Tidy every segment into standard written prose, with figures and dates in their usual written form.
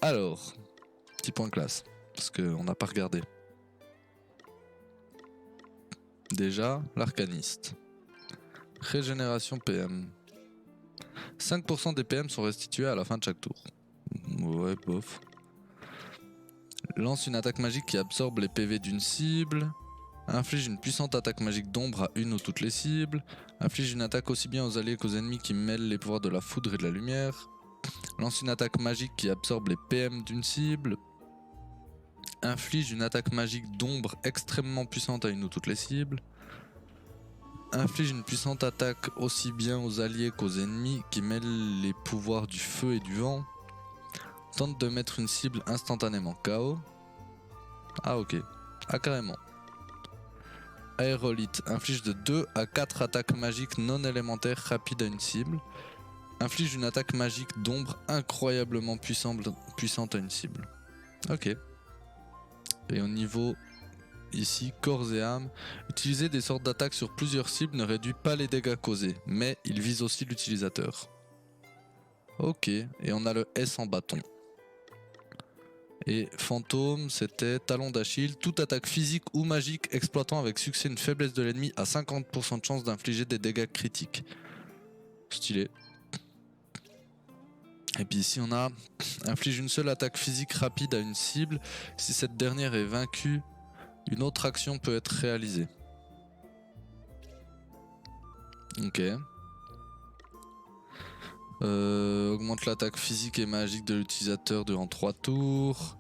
Alors, petit point classe, parce qu'on n'a pas regardé. Déjà, l'arcaniste. Régénération PM. 5% des PM sont restitués à la fin de chaque tour. Ouais, bof. Lance une attaque magique qui absorbe les PV d'une cible. Inflige une puissante attaque magique d'ombre à une ou toutes les cibles. Inflige une attaque aussi bien aux alliés qu'aux ennemis qui mêlent les pouvoirs de la foudre et de la lumière. Lance une attaque magique qui absorbe les PM d'une cible. Inflige une attaque magique d'ombre extrêmement puissante à une ou toutes les cibles. Inflige une puissante attaque aussi bien aux alliés qu'aux ennemis qui mêlent les pouvoirs du feu et du vent. Tente de mettre une cible instantanément KO. Ah ok. Ah carrément. Aérolite. Inflige de 2 à 4 attaques magiques non élémentaires rapides à une cible. Inflige une attaque magique d'ombre incroyablement puissante à une cible. Ok. Et au niveau ici, corps et âme, utiliser des sortes d'attaques sur plusieurs cibles ne réduit pas les dégâts causés, mais il vise aussi l'utilisateur. Ok, et on a le S en bâton. Et fantôme, c'était talon d'Achille. Toute attaque physique ou magique exploitant avec succès une faiblesse de l'ennemi a 50% de chance d'infliger des dégâts critiques. Stylé. Et puis ici on a inflige une seule attaque physique rapide à une cible. Si cette dernière est vaincue, une autre action peut être réalisée. Ok. Augmente l'attaque physique et magique de l'utilisateur durant 3 tours.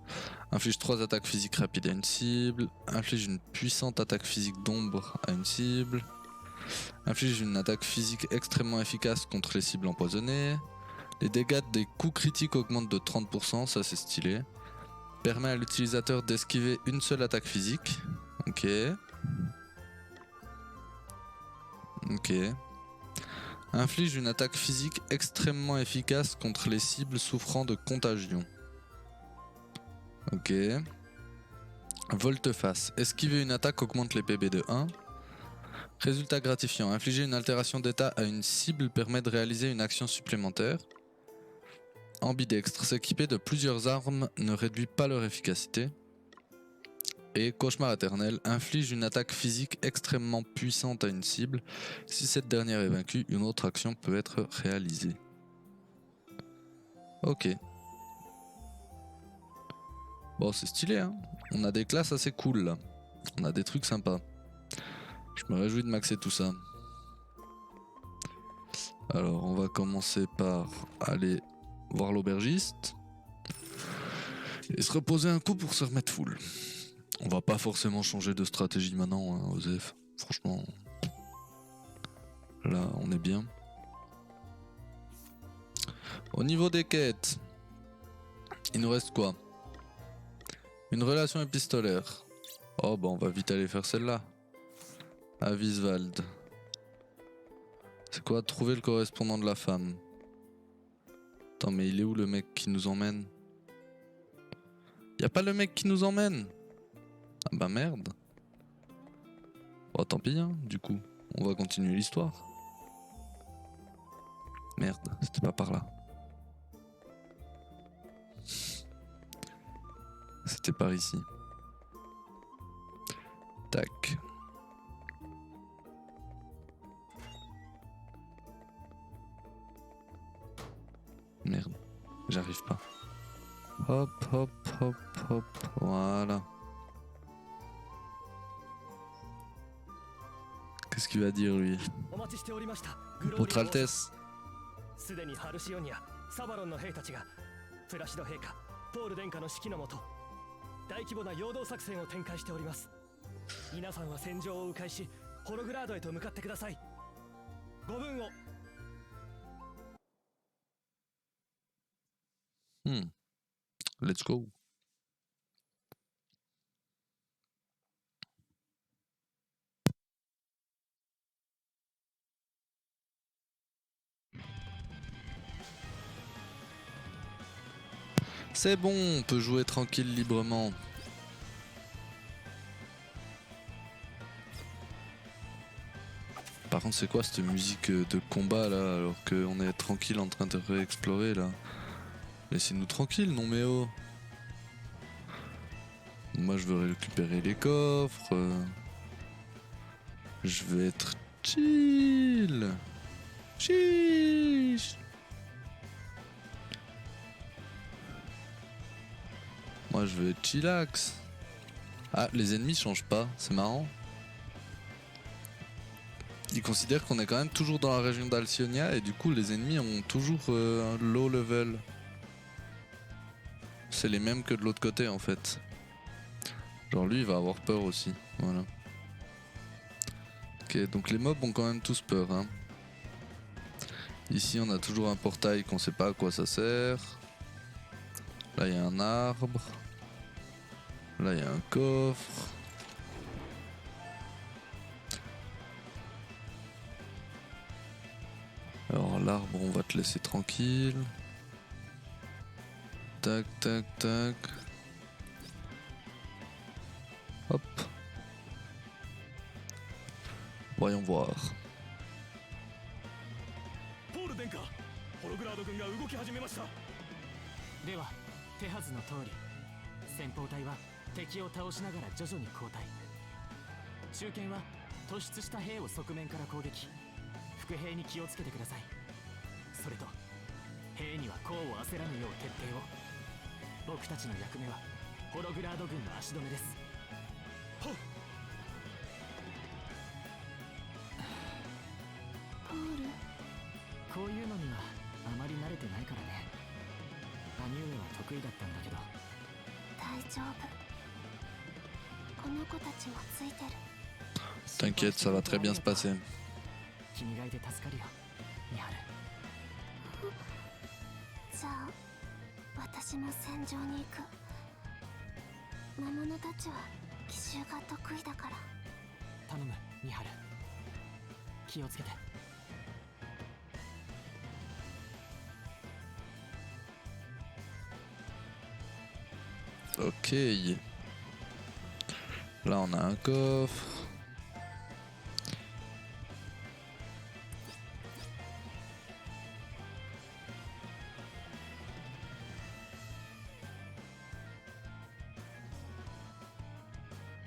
Inflige 3 attaques physiques rapides à une cible. Inflige une puissante attaque physique d'ombre à une cible. Inflige une attaque physique extrêmement efficace contre les cibles empoisonnées. Les dégâts des coups critiques augmentent de 30%, ça c'est stylé. Permet à l'utilisateur d'esquiver une seule attaque physique. Ok. Ok. Inflige une attaque physique extrêmement efficace contre les cibles souffrant de contagion. Ok. Volte-face. Esquiver une attaque augmente les PB de 1. Résultat gratifiant. Infliger une altération d'état à une cible permet de réaliser une action supplémentaire. Ambidextre. S'équiper de plusieurs armes ne réduit pas leur efficacité. Et cauchemar éternel. Inflige une attaque physique extrêmement puissante à une cible. Si cette dernière est vaincue, une autre action peut être réalisée. Ok. Bon, c'est stylé, hein. On a des classes assez cool, là. On a des trucs sympas. Je me réjouis de maxer tout ça. Alors, on va commencer par aller voir l'aubergiste. Et se reposer un coup pour se remettre full. On va pas forcément changer de stratégie maintenant, hein, Osef. Franchement, là, on est bien. Au niveau des quêtes, il nous reste quoi? Une relation épistolaire. Oh, bah on va vite aller faire celle-là. À Viswald. C'est quoi? Trouver le correspondant de la femme. Attends, mais il est où le mec qui nous emmène? Y'a pas le mec qui nous emmène? Ah bah merde. Bon, tant pis, hein, du coup. On va continuer l'histoire. Merde, c'était pas par là. C'était par ici. Tac. Merde, j'arrive pas. Hop, hop, hop, hop, voilà. Qu'est-ce qu'il va dire lui? Votre Altesse. すでにハルシオニア、サバロンの兵たちがプラシド陛下、ポール殿下の指揮のもと大規模な陽動作戦を展開しております。皆さんは戦場を迂回し、ホログラードへと向かってください。ご分を。Let's go. C'est bon, on peut jouer tranquille, librement. Par contre, c'est quoi cette musique de combat là, alors qu'on est tranquille en train de réexplorer là? Laissez-nous tranquille, non mais oh. Moi je veux récupérer les coffres. Je veux être chill. Chiche. Moi je veux être chillax. Ah, les ennemis changent pas, c'est marrant. Ils considèrent qu'on est quand même toujours dans la région d'Alcyonia et du coup les ennemis ont toujours un low level. C'est les mêmes que de l'autre côté en fait. Genre lui il va avoir peur aussi, voilà. Ok, donc les mobs ont quand même tous peur, hein. Ici on a toujours un portail qu'on sait pas à quoi ça sert. Là il y a un arbre. Là il y a un coffre. Alors l'arbre on va te laisser tranquille. Tac tac tac. Hop. Voyons voir. ポール殿下ホログラード軍が動き始めました。では手はずの通り先方隊は敵を倒しながら徐々に後退、中堅は突出した兵を側面から攻撃、伏兵に気をつけてください。それと兵には功を焦らぬよう徹底を。僕たちの役目はホログラード軍の足止めです。はっ。ポール、こういうのにはあまり慣れてないからね。兄上は得意だったんだけど。大丈夫、この子たちもついてる。 T'inquiète, ça va très bien se passer. 君がいて助かるよ、ミハル。じゃあ私も戦場に行く。魔物たちは奇襲が得意だから。頼む、ミハル。気をつけて。Ok. Là on a un coffre.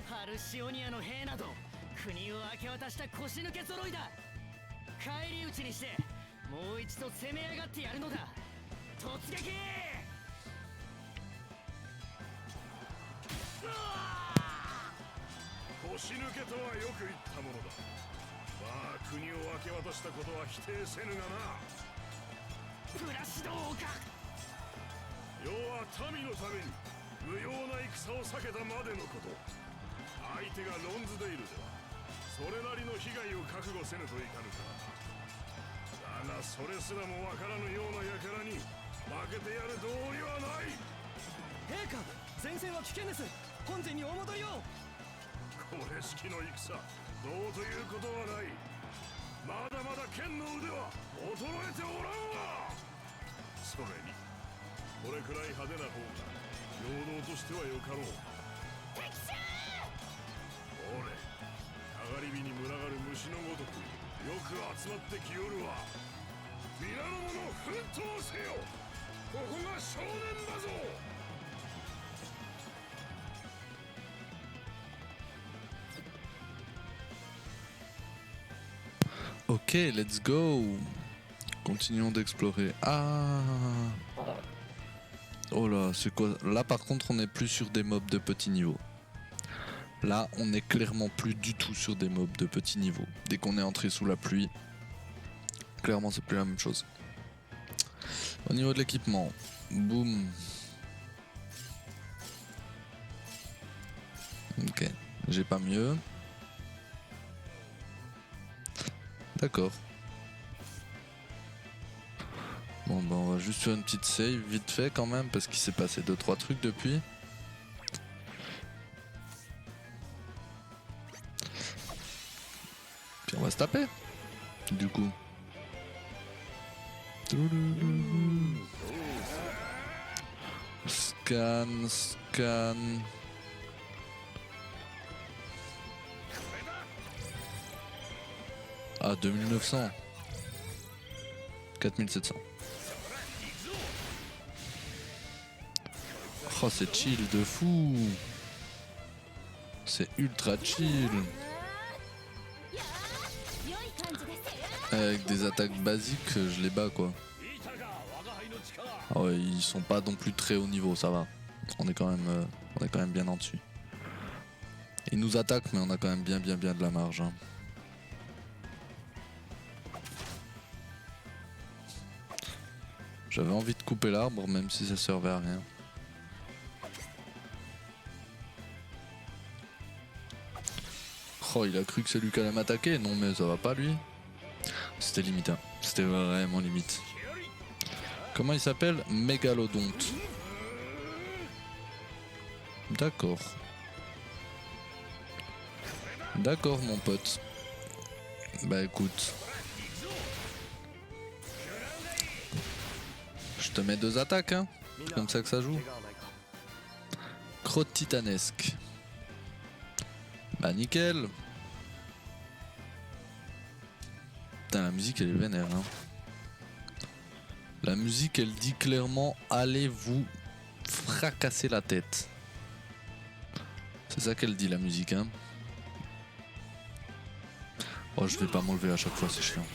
Halcyonia の兵など国を明け渡した腰抜け揃いだ。返り討ちにしてもう一度攻め上がってやるのだ。突撃。腰抜けとはよく言ったものだ。まあ国を明け渡したことは否定せぬがな。プラシド王か。要は民のために無用な戦を避けたまでのこと。相手がロンズデイルではそれなりの被害を覚悟せぬといかぬからな。だがそれすらもわからぬような輩に負けてやる道理はない。陛下、前線は危険です。本陣にお戻りを。これ式の戦、どうということはない。まだまだ剣の腕は衰えておらんわ。それにこれくらい派手な方が陽動としてはよかろう。敵襲。おれ、かがり火に群がる虫のごとくよく集まってきよるわ。皆の者奮闘せよ。ここが正念だぞ。Ok, let's go. Continuons d'explorer. Ah. Oh là, c'est quoi? Là par contre on n'est plus sur des mobs de petit niveau. Là on n'est clairement plus du tout sur des mobs de petit niveau. Dès qu'on est entré sous la pluie, clairement c'est plus la même chose. Au niveau de l'équipement, boum. Ok, j'ai pas mieux. D'accord. Bon bah on va juste faire une petite save vite fait quand même parce qu'il s'est passé 2-3 trucs depuis. Puis on va se taper du coup. Scan, scan. Ah 2900. 4700. Oh, c'est chill de fou. C'est ultra chill. Avec des attaques basiques, je les bats quoi. Ah ouais, ils sont pas non plus très haut niveau, ça va. On est quand même bien en dessus. Ils nous attaquent, mais on a quand même bien de la marge. Hein. J'avais envie de couper l'arbre, même si ça servait à rien. Oh, il a cru que c'est lui qui allait m'attaquer. Non, mais ça va pas lui. C'était limite. Hein. C'était vraiment limite. Comment il s'appelle? Mégalodonte. D'accord. D'accord, mon pote. Bah écoute. Je te mets 2 attaques, hein. C'est comme ça que ça joue. Crotte titanesque. Bah nickel. Putain, la musique elle est vénère, hein. La musique elle dit clairement allez vous fracasser la tête. C'est ça qu'elle dit la musique, hein. Oh, je vais pas m'enlever à chaque fois, c'est chiant.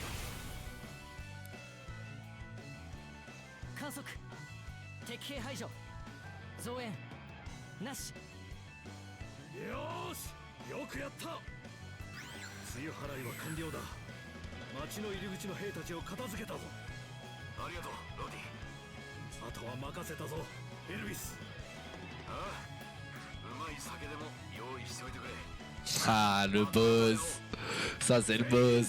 Ah, le boss. Ça c'est le boss.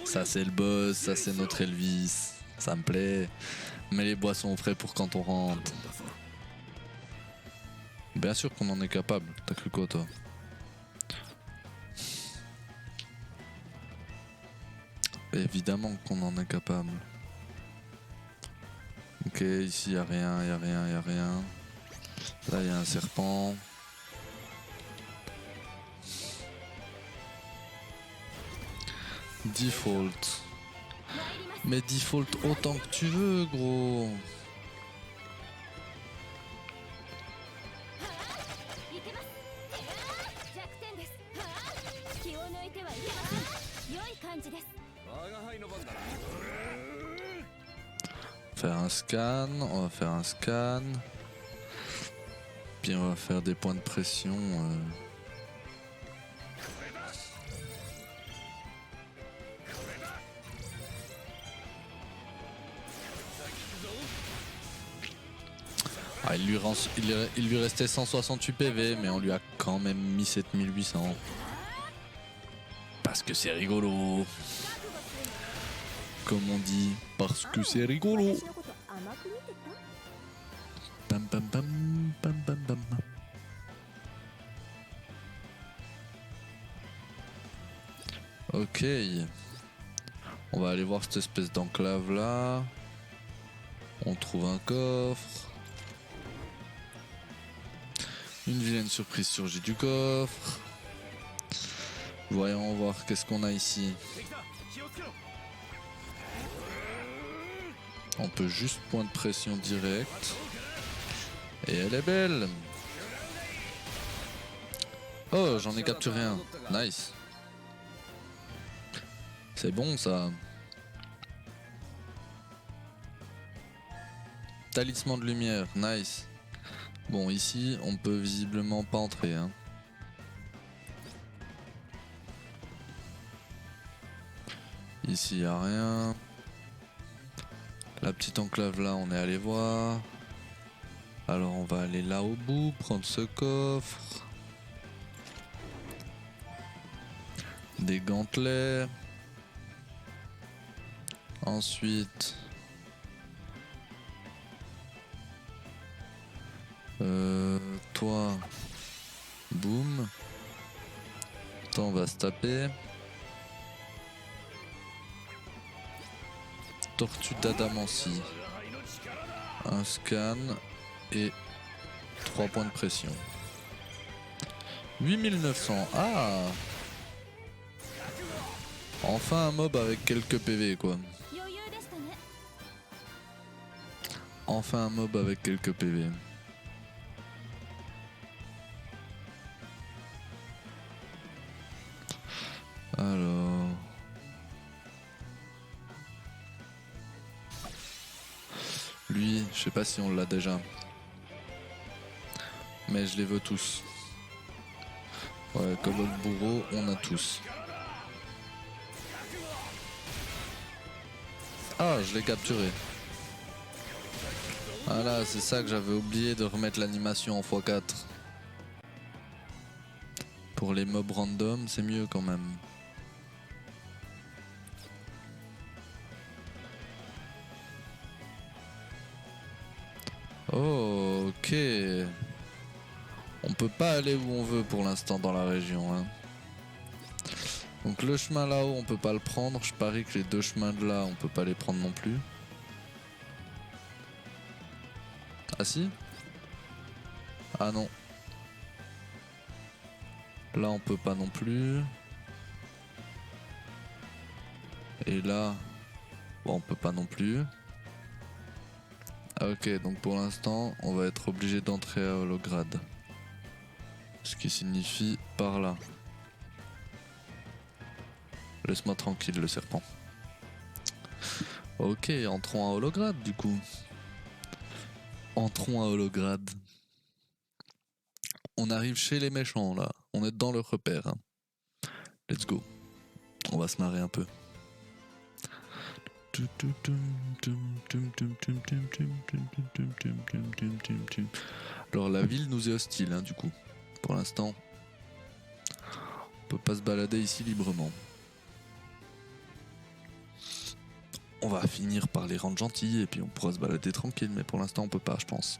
Ça c'est le boss, ça c'est notre Elvis. Ça me plaît. Mets les boissons au frais pour quand on rentre. Bien sûr qu'on en est capable. T'as cru quoi toi? Évidemment qu'on en est capable. Ok, ici y'a rien, y'a rien, y'a rien. Là y'a un serpent. Default. Mais default autant que tu veux, gros. Faire un scan, on va faire un scan. Puis on va faire des points de pression. Ah, il lui restait 168 PV, mais on lui a quand même mis 7800. Parce que c'est rigolo. Comme on dit, parce que c'est rigolo. Pam pam pam pam pam pam. Ok. On va aller voir cette espèce d'enclave là. On trouve un coffre. Une vilaine surprise surgit du coffre. Voyons voir qu'est-ce qu'on a ici. On peut juste point de pression direct. Et elle est belle. Oh, j'en ai capturé un. Nice. C'est bon ça. Talisman de lumière, nice. Bon, ici, on peut visiblement pas entrer. Hein. Ici, y a rien. La petite enclave là, on est allé voir. Alors, on va aller là au bout, prendre ce coffre. Des gantelets. Ensuite... toi, boum. Toi, on va se taper. Tortue d'adamancie. Un scan et 3 points de pression. 8900. Ah! Enfin un mob avec quelques PV quoi. 余裕でしたね。 Enfin un mob avec quelques PV. Alors... Lui, je sais pas si on l'a déjà. Mais je les veux tous. Ouais, Kobold Bourreau, on a tous. Ah, je l'ai capturé. Voilà, c'est ça que j'avais oublié de remettre l'animation en x4. Pour les mobs random, c'est mieux quand même. Oh, ok. On peut pas aller où on veut pour l'instant dans la région. Hein. Donc le chemin là-haut, on peut pas le prendre. Je parie que les deux chemins de là, on peut pas les prendre non plus. Ah si? Ah non. Là, on peut pas non plus. Et là, bon, on peut pas non plus. Ah, ok, donc pour l'instant, on va être obligé d'entrer à Holograd. Ce qui signifie par là. Laisse-moi tranquille, le serpent. Ok, entrons à Holograd du coup. Entrons à Holograd. On arrive chez les méchants là. On est dans le repère. Hein. Let's go. On va se marrer un peu. Alors la ville nous est hostile hein, du coup. Pour l'instant, on peut pas se balader ici librement. On va finir par les rendre gentils et puis on pourra se balader tranquille, mais pour l'instant on peut pas, je pense.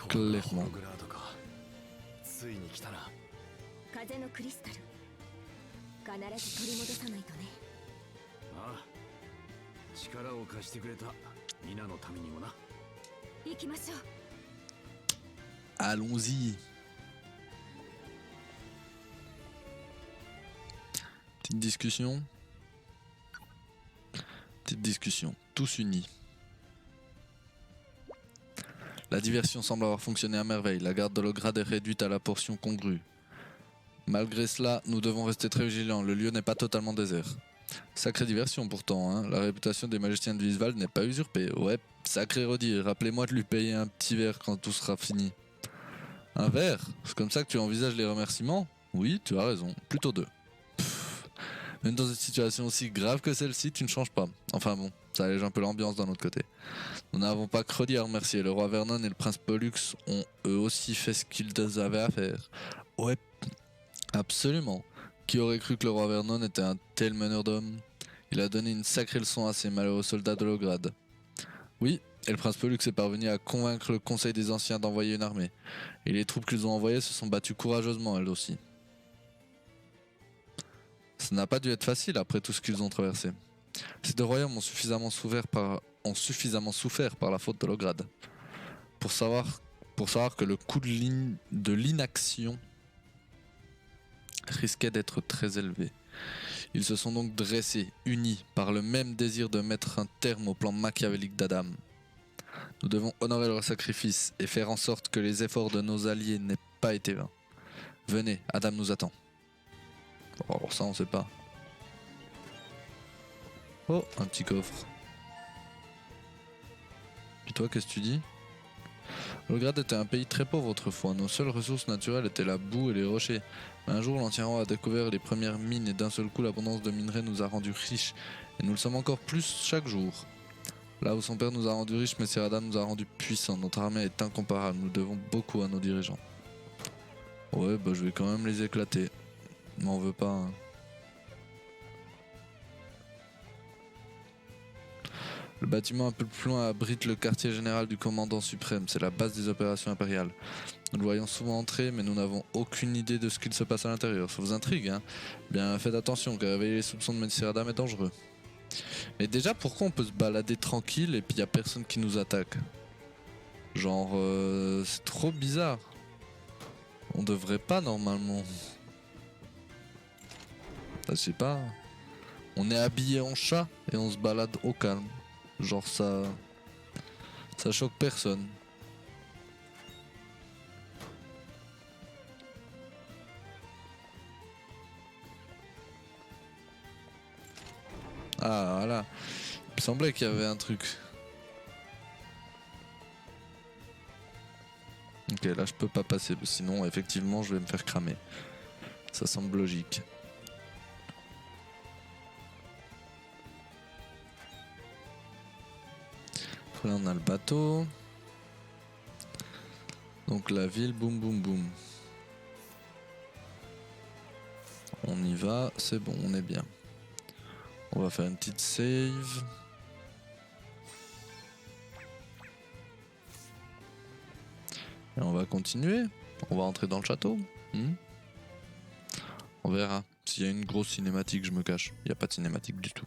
Clairement. ついに来たな。風のクリスタル。必ず取り戻さないとね。ああ、力を貸してくれた皆のためにもな。行きましょう。 Allons-y. Petite discussion. Petite discussion. Tous unis. La diversion semble avoir fonctionné à merveille. La garde d'Holograd est réduite à la portion congrue. Malgré cela, nous devons rester très vigilants. Le lieu n'est pas totalement désert. Sacrée diversion pourtant, hein. La réputation des magiciens de Visvald n'est pas usurpée. Ouais, sacré redire. Rappelez-moi de lui payer un petit verre quand tout sera fini. Un verre? C'est comme ça que tu envisages les remerciements? Oui, tu as raison. Plutôt deux. Même dans une situation aussi grave que celle-ci, tu ne changes pas. Enfin bon, ça allège un peu l'ambiance d'un autre côté. Nous n'avons pas que Roddy à remercier. Le roi Vernon et le prince Pollux ont eux aussi fait ce qu'ils avaient à faire. Ouais, absolument. Qui aurait cru que le roi Vernon était un tel meneur d'hommes? Il a donné une sacrée leçon à ces malheureux soldats d'Holograd. Oui, et le prince Pollux est parvenu à convaincre le conseil des anciens d'envoyer une armée. Et les troupes qu'ils ont envoyées se sont battues courageusement, elles aussi. Ça n'a pas dû être facile après tout ce qu'ils ont traversé. Ces deux royaumes ont suffisamment souffert par la faute d'Holograd. Pour savoir que le coût de l'inaction risquait d'être très élevé. Ils se sont donc dressés, unis par le même désir de mettre un terme au plan machiavélique d'Adam. Nous devons honorer leur sacrifice et faire en sorte que les efforts de nos alliés n'aient pas été vains. Venez, Adam nous attend. Oh, alors ça on sait pas. Oh, un petit coffre. Et toi, qu'est-ce que tu dis? Holograd était un pays très pauvre autrefois. Nos seules ressources naturelles étaient la boue et les rochers. Mais un jour, l'ancien roi a découvert les premières mines et d'un seul coup, l'abondance de minerais nous a rendus riches. Et nous le sommes encore plus chaque jour. Là où son père nous a rendus riches, Messire Adam nous a rendus puissants. Notre armée est incomparable. Nous devons beaucoup à nos dirigeants. Ouais, bah je vais quand même les éclater. M'en veux pas. Hein. Le bâtiment un peu plus loin abrite le quartier général du commandant suprême. C'est la base des opérations impériales. Nous le voyons souvent entrer, mais nous n'avons aucune idée de ce qu'il se passe à l'intérieur. Ça vous intrigue, hein? Bien, faites attention, car réveiller les soupçons de Messire Adam est dangereux. Mais déjà, pourquoi on peut se balader tranquille et puis y a personne qui nous attaque? Genre, c'est trop bizarre. On devrait pas normalement. Je sais pas. On est habillé en chat et on se balade au calme. Genre ça choque personne. Ah voilà, il me semblait qu'il y avait un truc. Ok, là je peux pas passer, sinon effectivement je vais me faire cramer. Ça semble logique. Là on a le bateau. Donc la ville, boum boum boum. On y va, c'est bon, on est bien. On va faire une petite save. Et on va continuer. On va entrer dans le château. On verra. S'il y a une grosse cinématique, je me cache. Il n'y a pas de cinématique du tout.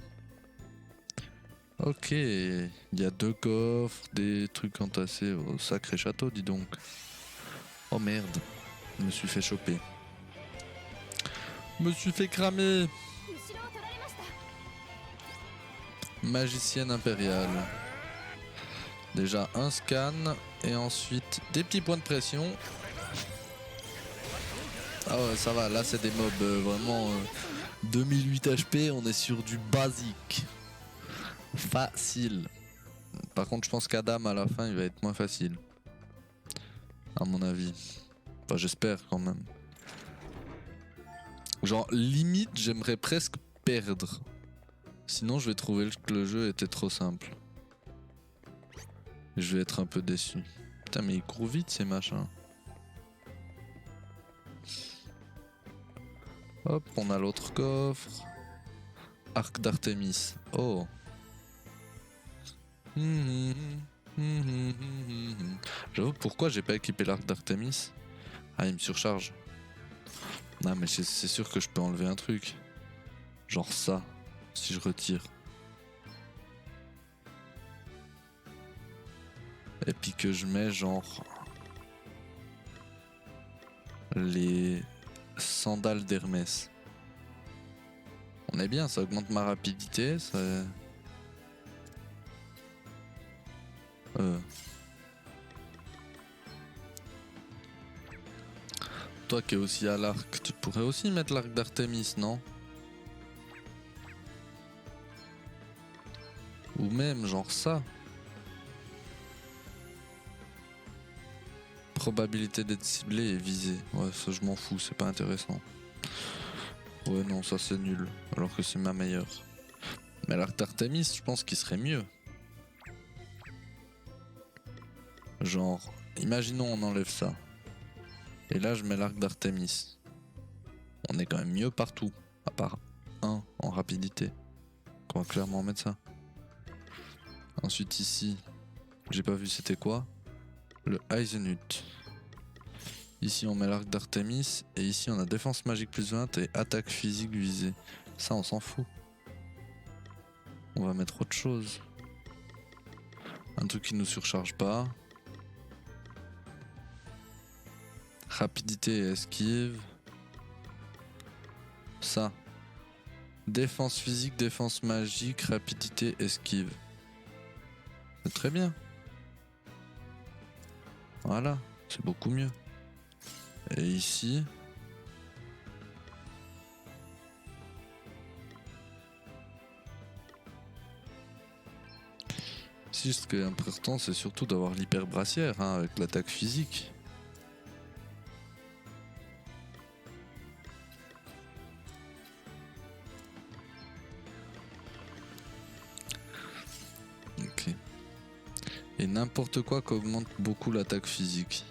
Ok. Il y a 2 coffres, des trucs entassés au sacré château, dis donc. Oh merde. Je me suis fait choper. Me suis fait cramer. Magicienne impériale. Déjà un scan et ensuite des petits points de pression. Ah ouais, ça va, là c'est des mobs vraiment 2008 HP, on est sur du basique. Facile. Par contre je pense qu'Adam à la fin il va être moins facile. À mon avis. Enfin j'espère quand même. Genre limite j'aimerais presque perdre. Sinon je vais trouver que le jeu était trop simple. Je vais être un peu déçu. Putain mais ils courent vite ces machins. Hop, on a l'autre coffre. Arc d'Artémis. Oh. J'avoue pourquoi j'ai pas équipé l'arc d'Artémis. Ah il me surcharge. Non mais c'est sûr que je peux enlever un truc. Genre ça. Si je retire. Et puis que je mets genre les sandales d'Hermès. On est bien, ça augmente ma rapidité, ça... Toi qui es aussi à l'arc, tu pourrais aussi mettre l'arc d'Artémis, non? Ou même genre ça. Probabilité d'être ciblé et visé. Ouais, ça je m'en fous, c'est pas intéressant. Ouais, non, ça c'est nul. Alors que c'est ma meilleure. Mais l'arc d'Artémis, je pense qu'il serait mieux. Genre, imaginons on enlève ça. Et là je mets l'arc d'Artémis. On est quand même mieux partout. À part 1 en rapidité. On va clairement mettre ça. Ensuite ici, j'ai pas vu c'était quoi. Le Eisenhut. Ici on met l'arc d'Artémis. Et ici on a défense magique plus 20 et attaque physique visée. Ça on s'en fout. On va mettre autre chose. Un truc qui nous surcharge pas. Rapidité et esquive. Ça. Défense physique, défense magique, rapidité, esquive. C'est très bien. Voilà, c'est beaucoup mieux. Et ici... Ici, ce qui est important, c'est surtout d'avoir l'hyper brassière hein, avec l'attaque physique. Ok. Et n'importe quoi qui augmente beaucoup l'attaque physique.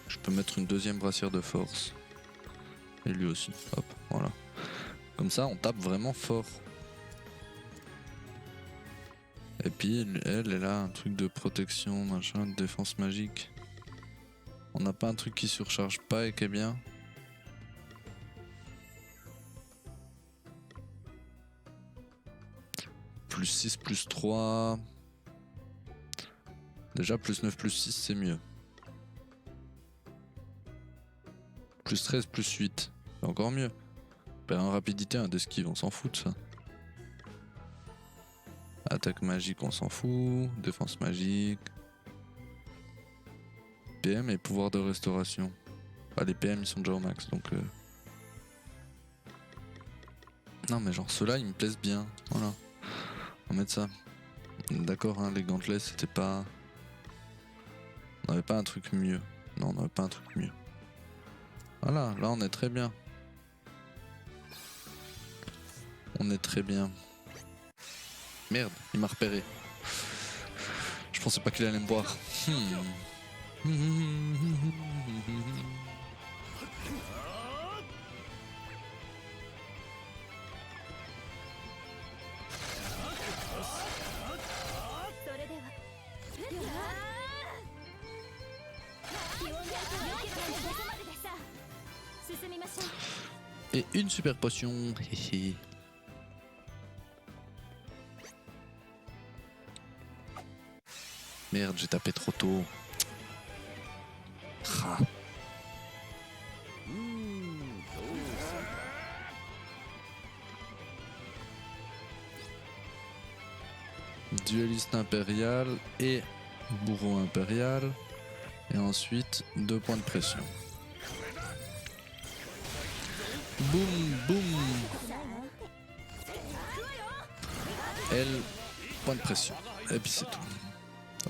Je peux mettre une deuxième brassière de force. Et lui aussi. Hop, voilà. Comme ça, on tape vraiment fort. Et puis, elle a un truc de protection, machin, de défense magique. On n'a pas un truc qui surcharge pas et qui est bien. Plus 6, plus 3. Déjà, plus 9, plus 6, c'est mieux. Plus 13, plus 8. C'est encore mieux. Ben, en rapidité, un d'esquive, on s'en fout de ça. Attaque magique, on s'en fout. Défense magique. PM et pouvoir de restauration. Ah, les PM ils sont déjà au max donc. Non, mais genre ceux-là ils me plaisent bien. Voilà. On va mettre ça. D'accord, hein, les gantelets c'était pas. On n'avait pas un truc mieux. Non, on n'avait pas un truc mieux. Voilà, là on est très bien. On est très bien. Merde, il m'a repéré. Je pensais pas qu'il allait me voir. Et une super potion. Merde, j'ai tapé trop tôt. Ah. Dueliste impérial et bourreau impérial. Et ensuite 2 points de pression. Boum, boum. L, point de pression. Et puis c'est tout.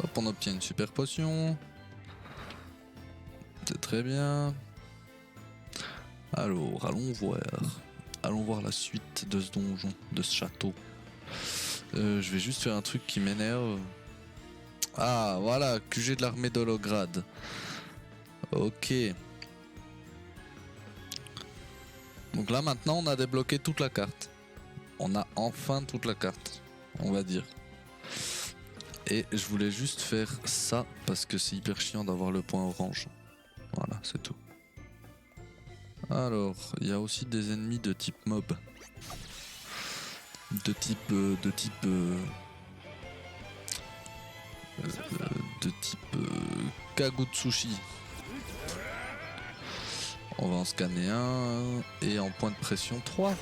Hop, on obtient une super potion. C'est très bien. Alors, allons voir. Allons voir la suite de ce donjon, de ce château. Je vais juste faire un truc qui m'énerve. Ah, voilà, QG de l'armée d'Holograd. Ok. Donc là, maintenant, on a débloqué toute la carte. On a enfin toute la carte, on va dire. Et je voulais juste faire ça parce que c'est hyper chiant d'avoir le point orange. Voilà, c'est tout. Alors, il y a aussi des ennemis de type mob. De type Kagutsushi. On va en scanner un et en point de pression 3.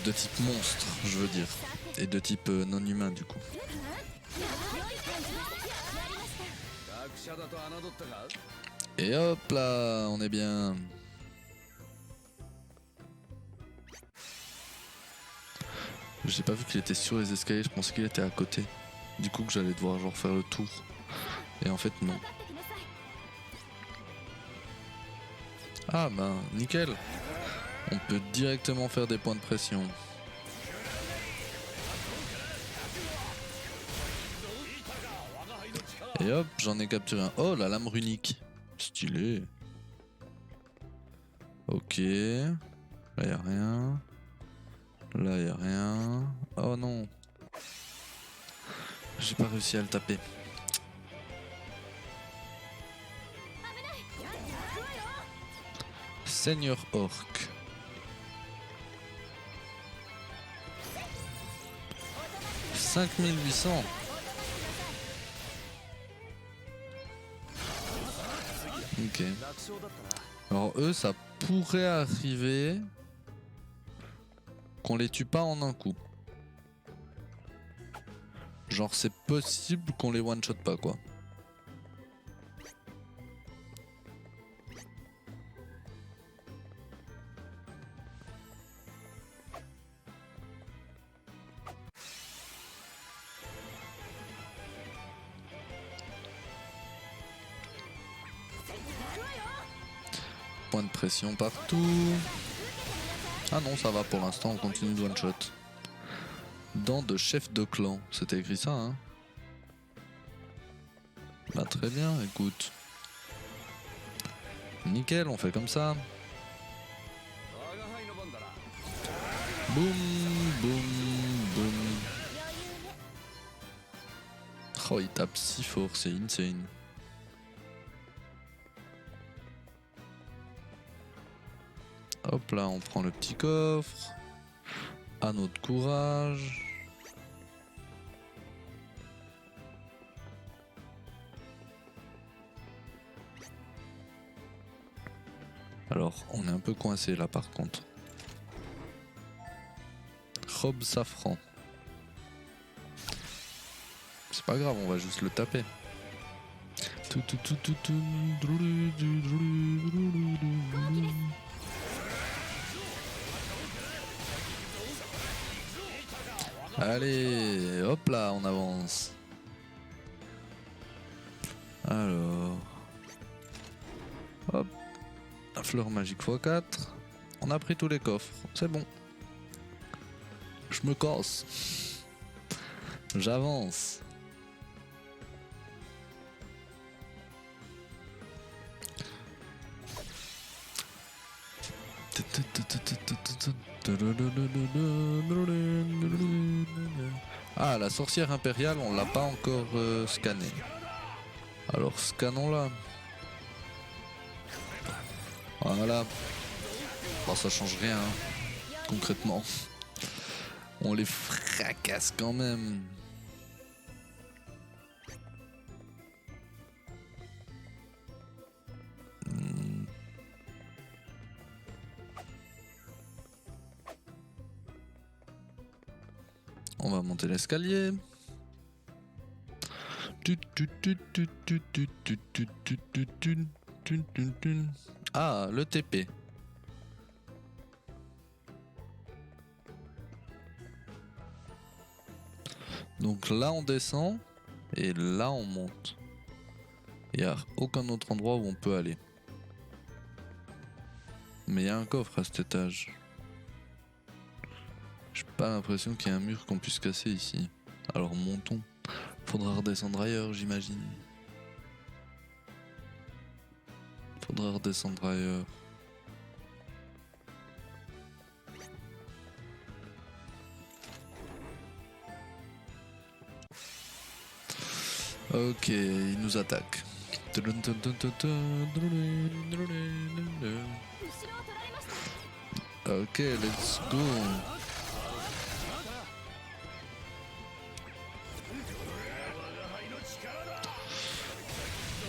De type monstre, je veux dire. Et de type non humain du coup. Et hop là, on est bien. J'ai pas vu qu'il était sur les escaliers, je pensais qu'il était à côté. Du coup que j'allais devoir genre faire le tour. Et en fait non. Ah bah nickel. On peut directement faire des points de pression. Et hop, j'en ai capturé un. Oh, la lame runique. Stylé. Ok. Là, y a rien. Là, y a rien. Oh non. J'ai pas réussi à le taper. Seigneur Orc. « 5800. Ok. Alors eux, ça pourrait arriver qu'on les tue pas en un coup. Genre c'est possible qu'on les one-shot pas quoi. Point de pression partout. Ah non, ça va pour l'instant, on continue de one shot. Dents de chef de clan, c'était écrit ça, hein. Bah très bien, écoute. Nickel, on fait comme ça. Boum, boum, boum. Oh, il tape si fort, c'est insane. Hop là, on prend le petit coffre. Anneau de courage. Alors, on est un peu coincé là par contre. Robe safran. C'est pas grave, on va juste le taper. Allez, hop là, on avance. Alors, hop, la fleur magique x4. On a pris tous les coffres, c'est bon. Je me casse. J'avance. Ah, la sorcière impériale, on l'a pas encore scannée. Alors scannons-la. Voilà. Bon, ça change rien, hein, concrètement. On les fracasse quand même. On va monter l'escalier. Ah, le TP. Donc là on descend et là on monte. Il n'y a aucun autre endroit où on peut aller. Mais il y a un coffre à cet étage. J'ai pas l'impression qu'il y ait un mur qu'on puisse casser ici. Alors montons. Faudra redescendre ailleurs, j'imagine. Faudra redescendre ailleurs. Ok, il nous attaque. Ok, let's go.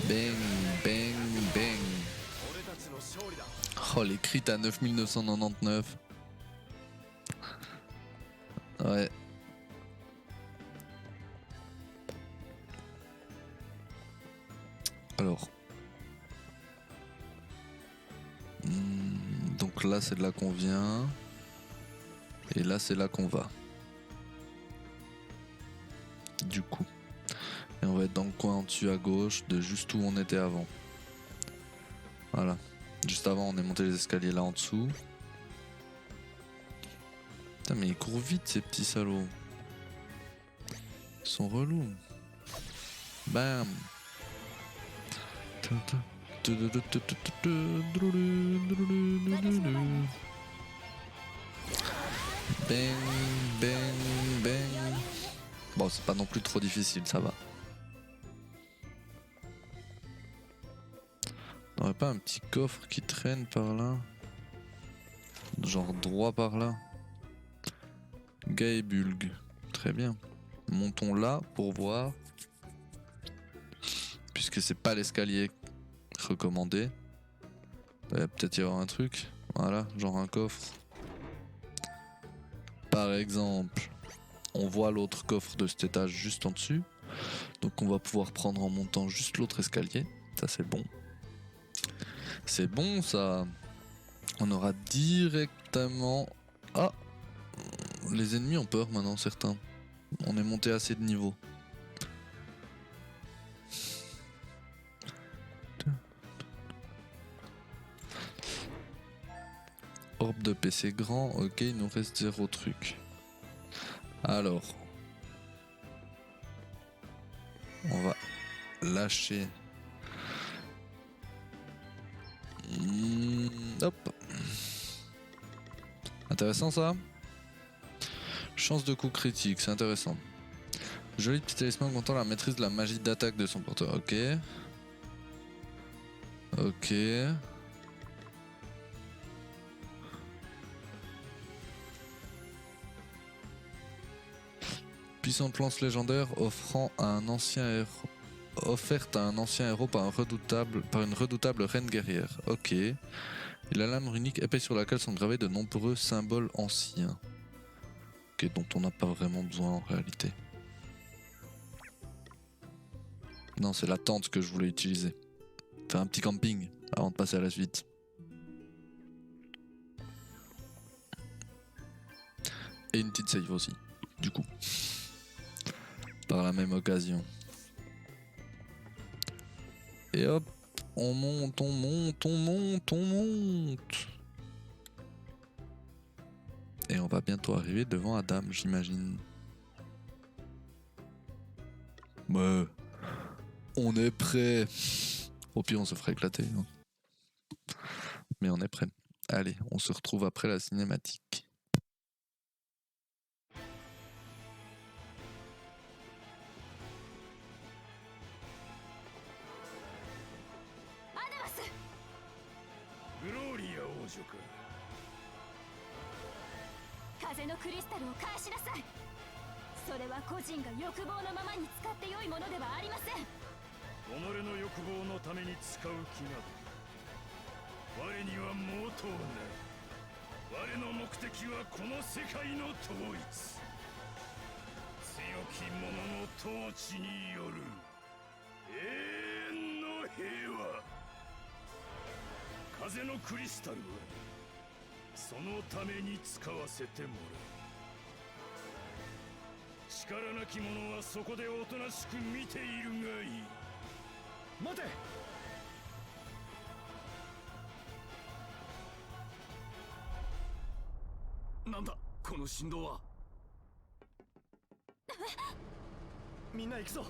Bang, bang, bang. Oh, les crits à 9999. Ouais. Alors. Donc là, c'est de là qu'on vient. Et là, c'est là qu'on va. Du coup. Et on va être dans le coin en dessus à gauche de juste où on était avant. Voilà. Juste avant, on est monté les escaliers là en dessous. Putain, mais ils courent vite ces petits salauds. Ils sont relous. Bam. Bang, bang, bang. Bon, c'est pas non plus trop difficile, ça va. On aurait pas un petit coffre qui traîne par là? Genre droit par là? Gaebulg. Très bien. Montons là pour voir. Puisque c'est pas l'escalier recommandé. Il va peut-être y avoir un truc. Voilà, genre un coffre. Par exemple, on voit l'autre coffre de cet étage juste en dessus. Donc on va pouvoir prendre en montant juste l'autre escalier. Ça c'est bon. C'est bon ça. On aura directement... Ah, les ennemis ont peur maintenant, certains. On est monté assez de niveau. Orbe de PC grand, ok, il nous reste 0 truc. Alors, on va lâcher. Hop. Intéressant ça. Chance de coup critique, c'est intéressant. Joli petit talisman comptant la maîtrise de la magie d'attaque de son porteur. Ok. Ok. Puissante lance légendaire offerte à un ancien héros par une redoutable reine guerrière. Ok. Et la lame runique épais sur laquelle sont gravés de nombreux symboles anciens. Ok, dont on n'a pas vraiment besoin en réalité. Non, c'est la tente que je voulais utiliser. Faire un petit camping avant de passer à la suite. Et une petite save aussi, du coup. Par la même occasion. Et hop, on monte, on monte, on monte, on monte. Et on va bientôt arriver devant Adam, j'imagine. Ouais, on est prêt. Au pire, on se ferait éclater. Hein. Mais on est prêt. Allez, on se retrouve après la cinématique.グローリア王女か。風のクリスタルを返しなさい。それは個人が欲望のままに使って良いものではありません。己の欲望のために使う気など我には毛頭ない。我の目的はこの世界の統一。強き者の統治による永遠の平和。風のクリスタルはそのために使わせてもらう。力なき者はそこでおとなしく見ているがいい。待て。なんだこの振動は。みんな行くぞ。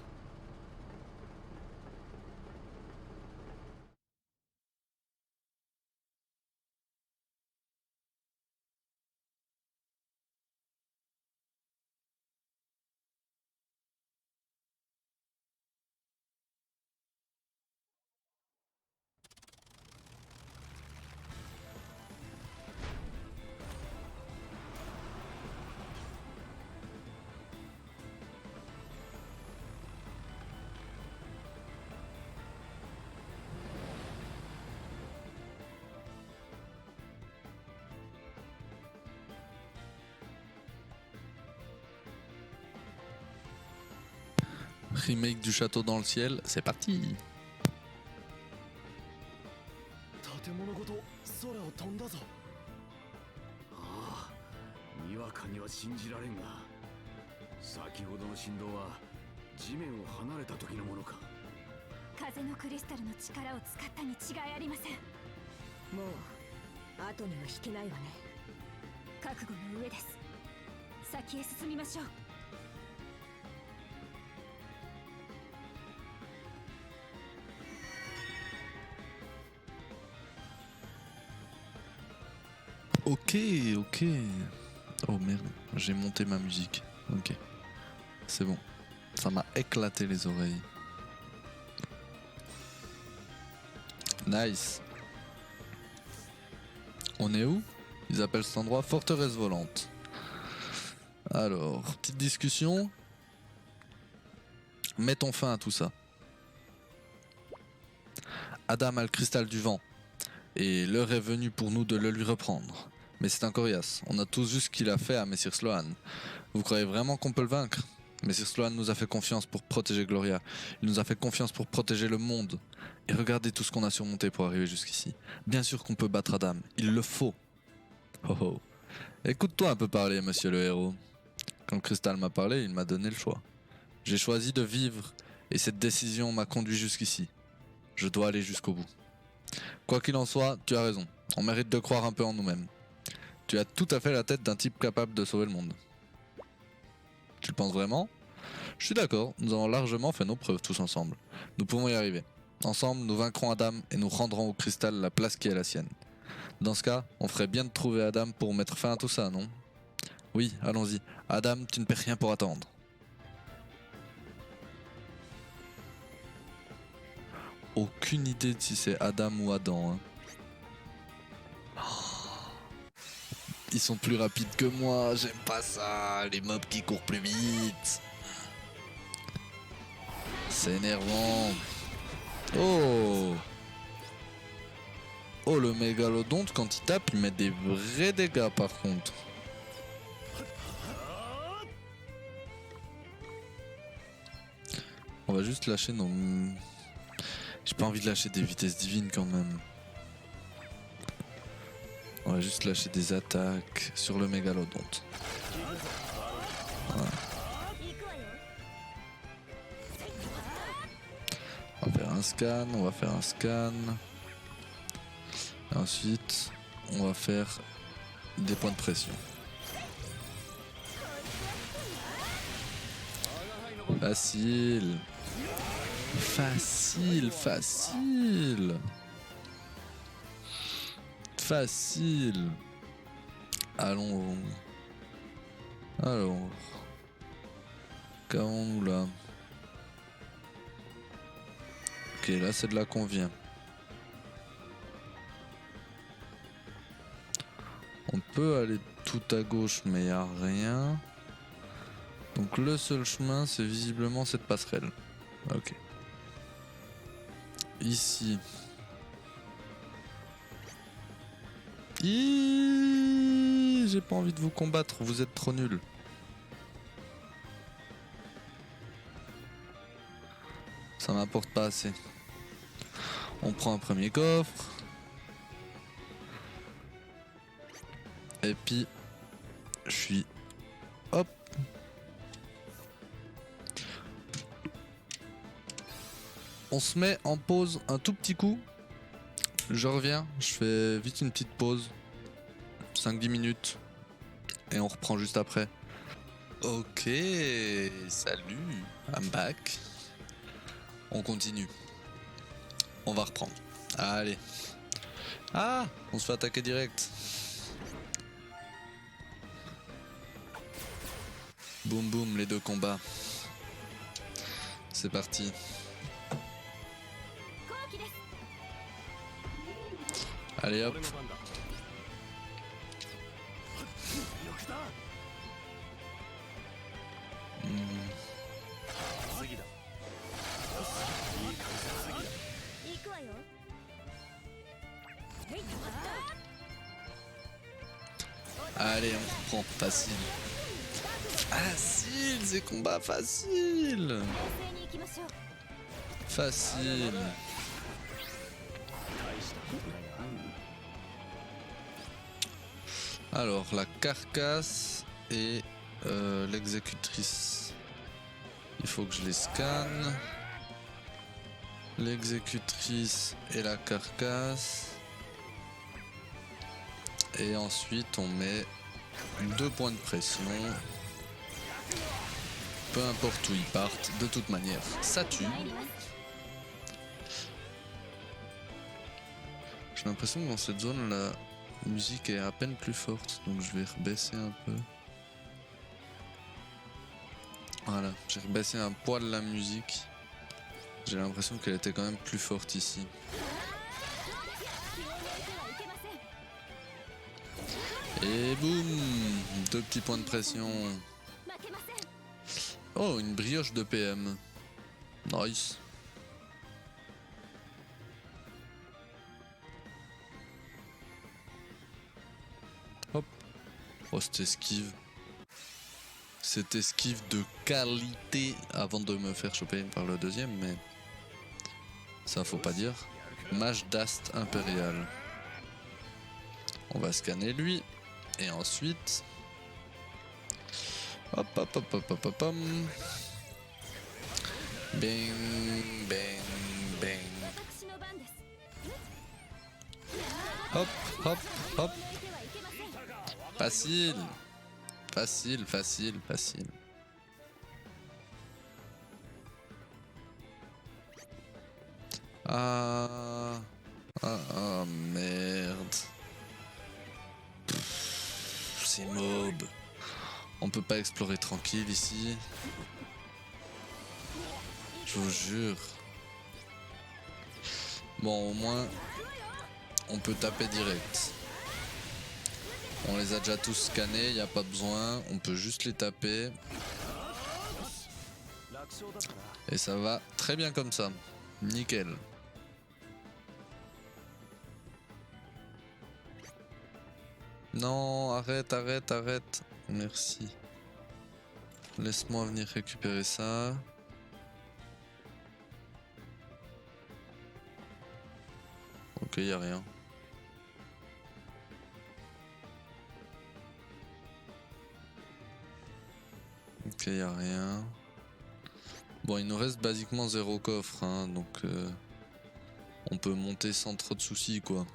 Remake du château dans le ciel, c'est parti. 建物ごと空を飛んだぞ。ああ、にわかには信じられんが、先ほどの振動は地面を離れた時のものか。風のクリスタルの力を使ったに違いありません。もう後には引けないわね。覚悟の上です。先へ進みましょう。Ok, ok. Oh merde, j'ai monté ma musique. Ok. C'est bon. Ça m'a éclaté les oreilles. Nice. On est où? Ils appellent cet endroit forteresse volante. Alors, petite discussion. Mettons fin à tout ça. Adam a le cristal du vent. Et l'heure est venue pour nous de le lui reprendre. Mais c'est un coriace. On a tous vu ce qu'il a fait à Messire Sloan. Vous croyez vraiment qu'on peut le vaincre? Messire Sloan nous a fait confiance pour protéger Gloria. Il nous a fait confiance pour protéger le monde. Et regardez tout ce qu'on a surmonté pour arriver jusqu'ici. Bien sûr qu'on peut battre Adam. Il le faut. Oh oh. Écoute-toi un peu parler, monsieur le héros. Quand le cristal m'a parlé, il m'a donné le choix. J'ai choisi de vivre. Et cette décision m'a conduit jusqu'ici. Je dois aller jusqu'au bout. Quoi qu'il en soit, tu as raison. On mérite de croire un peu en nous-mêmes. Tu as tout à fait la tête d'un type capable de sauver le monde. Tu le penses vraiment? Je suis d'accord, nous avons largement fait nos preuves tous ensemble. Nous pouvons y arriver. Ensemble, nous vaincrons Adam et nous rendrons au cristal la place qui est la sienne. Dans ce cas, on ferait bien de trouver Adam pour mettre fin à tout ça, non? Oui, allons-y. Adam, tu ne perds rien pour attendre. Aucune idée de si c'est Adam ou Adam. Hein. Ils sont plus rapides que moi, j'aime pas ça, les mobs qui courent plus vite. C'est énervant. Oh! Oh, le mégalodonte, quand il tape, il met des vrais dégâts par contre. On va juste lâcher nos... J'ai pas envie de lâcher des vitesses divines quand même. On va juste lâcher des attaques sur le mégalodonte. Voilà. On va faire un scan, on va faire un scan. Et ensuite, on va faire des points de pression. Facile. Facile, facile. Facile. Allons. Alors. Qu'avons-nous là? Ok, là c'est de là qu'on vient. On peut aller tout à gauche mais il n'y a rien. Donc le seul chemin c'est visiblement cette passerelle. Ok. Ici. J'ai pas envie de vous combattre, vous êtes trop nuls. Ça m'apporte pas assez. On prend un premier coffre. Et puis, je suis... Hop. On se met en pause un tout petit coup. Je reviens, je fais vite une petite pause. 5-10 minutes. Et on reprend juste après. Ok, salut, I'm back. On continue. On va reprendre. Allez. Ah, on se fait attaquer direct. Boum boum, les deux combats. C'est parti. Allez hop. Allez, on reprend. Facile. Facile, ces combats faciles. Facile. Alors, la carcasse et l'exécutrice. Il faut que je les scanne. L'exécutrice et la carcasse. Et ensuite, on met 2 points de pression. Peu importe où ils partent, de toute manière, ça tue. J'ai l'impression que dans cette zone, la musique est à peine plus forte, donc je vais rebaisser un peu. Voilà, j'ai rebaissé un poil la musique. J'ai l'impression qu'elle était quand même plus forte ici. Et boum, 2 petits points de pression. Oh, une brioche de PM. Nice. Hop. Oh, cette esquive. Cette esquive de qualité avant de me faire choper par le deuxième, mais ça faut pas dire. Mage d'Ast impérial. On va scanner lui. Et ensuite... Hop hop hop hop hop hop hop. Bang bang bang. Hop hop hop. Facile. Facile, facile, facile. Ah merde. C'est mob. On peut pas explorer tranquille ici. Je vous jure. Bon, au moins, on peut taper direct. On les a déjà tous scannés, y a pas besoin. On peut juste les taper. Et ça va très bien comme ça. Nickel. Non, arrête, arrête, arrête. Merci. Laisse-moi venir récupérer ça. Ok, y a rien. Ok, y a rien. Bon, il nous reste basiquement 0 coffre, hein, donc on peut monter sans trop de soucis, quoi.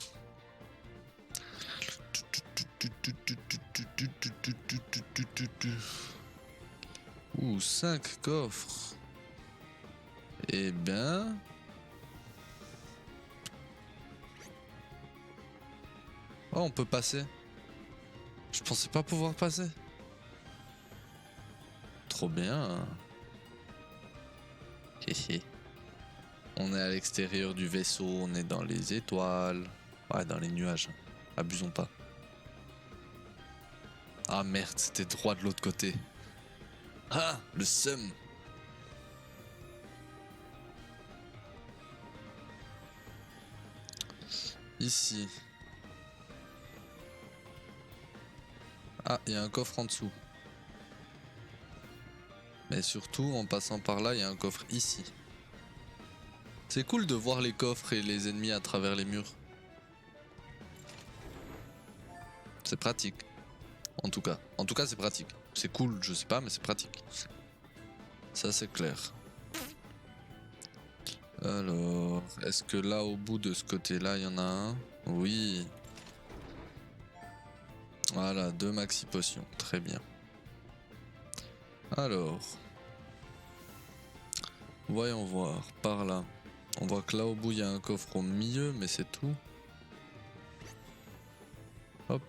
Ouh, 5 coffres. Eh ben... Oh, on peut passer. Je pensais pas pouvoir passer. Trop bien. On est à l'extérieur du vaisseau, on est dans les étoiles. Ouais, dans les nuages. Abusons pas. Ah merde, c'était droit de l'autre côté. Ah, le seum. Ici. Ah, il y a un coffre en dessous. Mais surtout, en passant par là, il y a un coffre ici. C'est cool de voir les coffres et les ennemis à travers les murs. C'est pratique. En tout cas, c'est pratique. C'est cool, je sais pas, mais c'est pratique. Ça, c'est clair. Alors, est-ce que là, au bout de ce côté-là, il y en a un? Oui. Voilà, 2 maxi potions. Très bien. Alors. Voyons voir. Par là. On voit que là, au bout, il y a un coffre au milieu, mais c'est tout. Hop.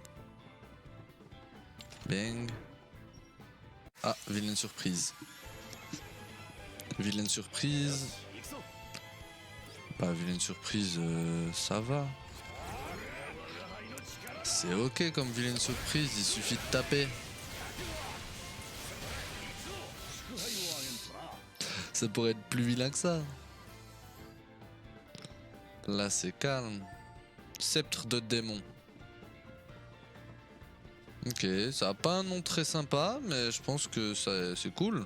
Bang. Ah, vilaine surprise. Vilaine surprise. Bah, vilaine surprise, ça va. C'est ok comme vilaine surprise, il suffit de taper. Ça pourrait être plus vilain que ça. Là, c'est calme. Sceptre de démon. Ok, ça a pas un nom très sympa, mais je pense que c'est cool.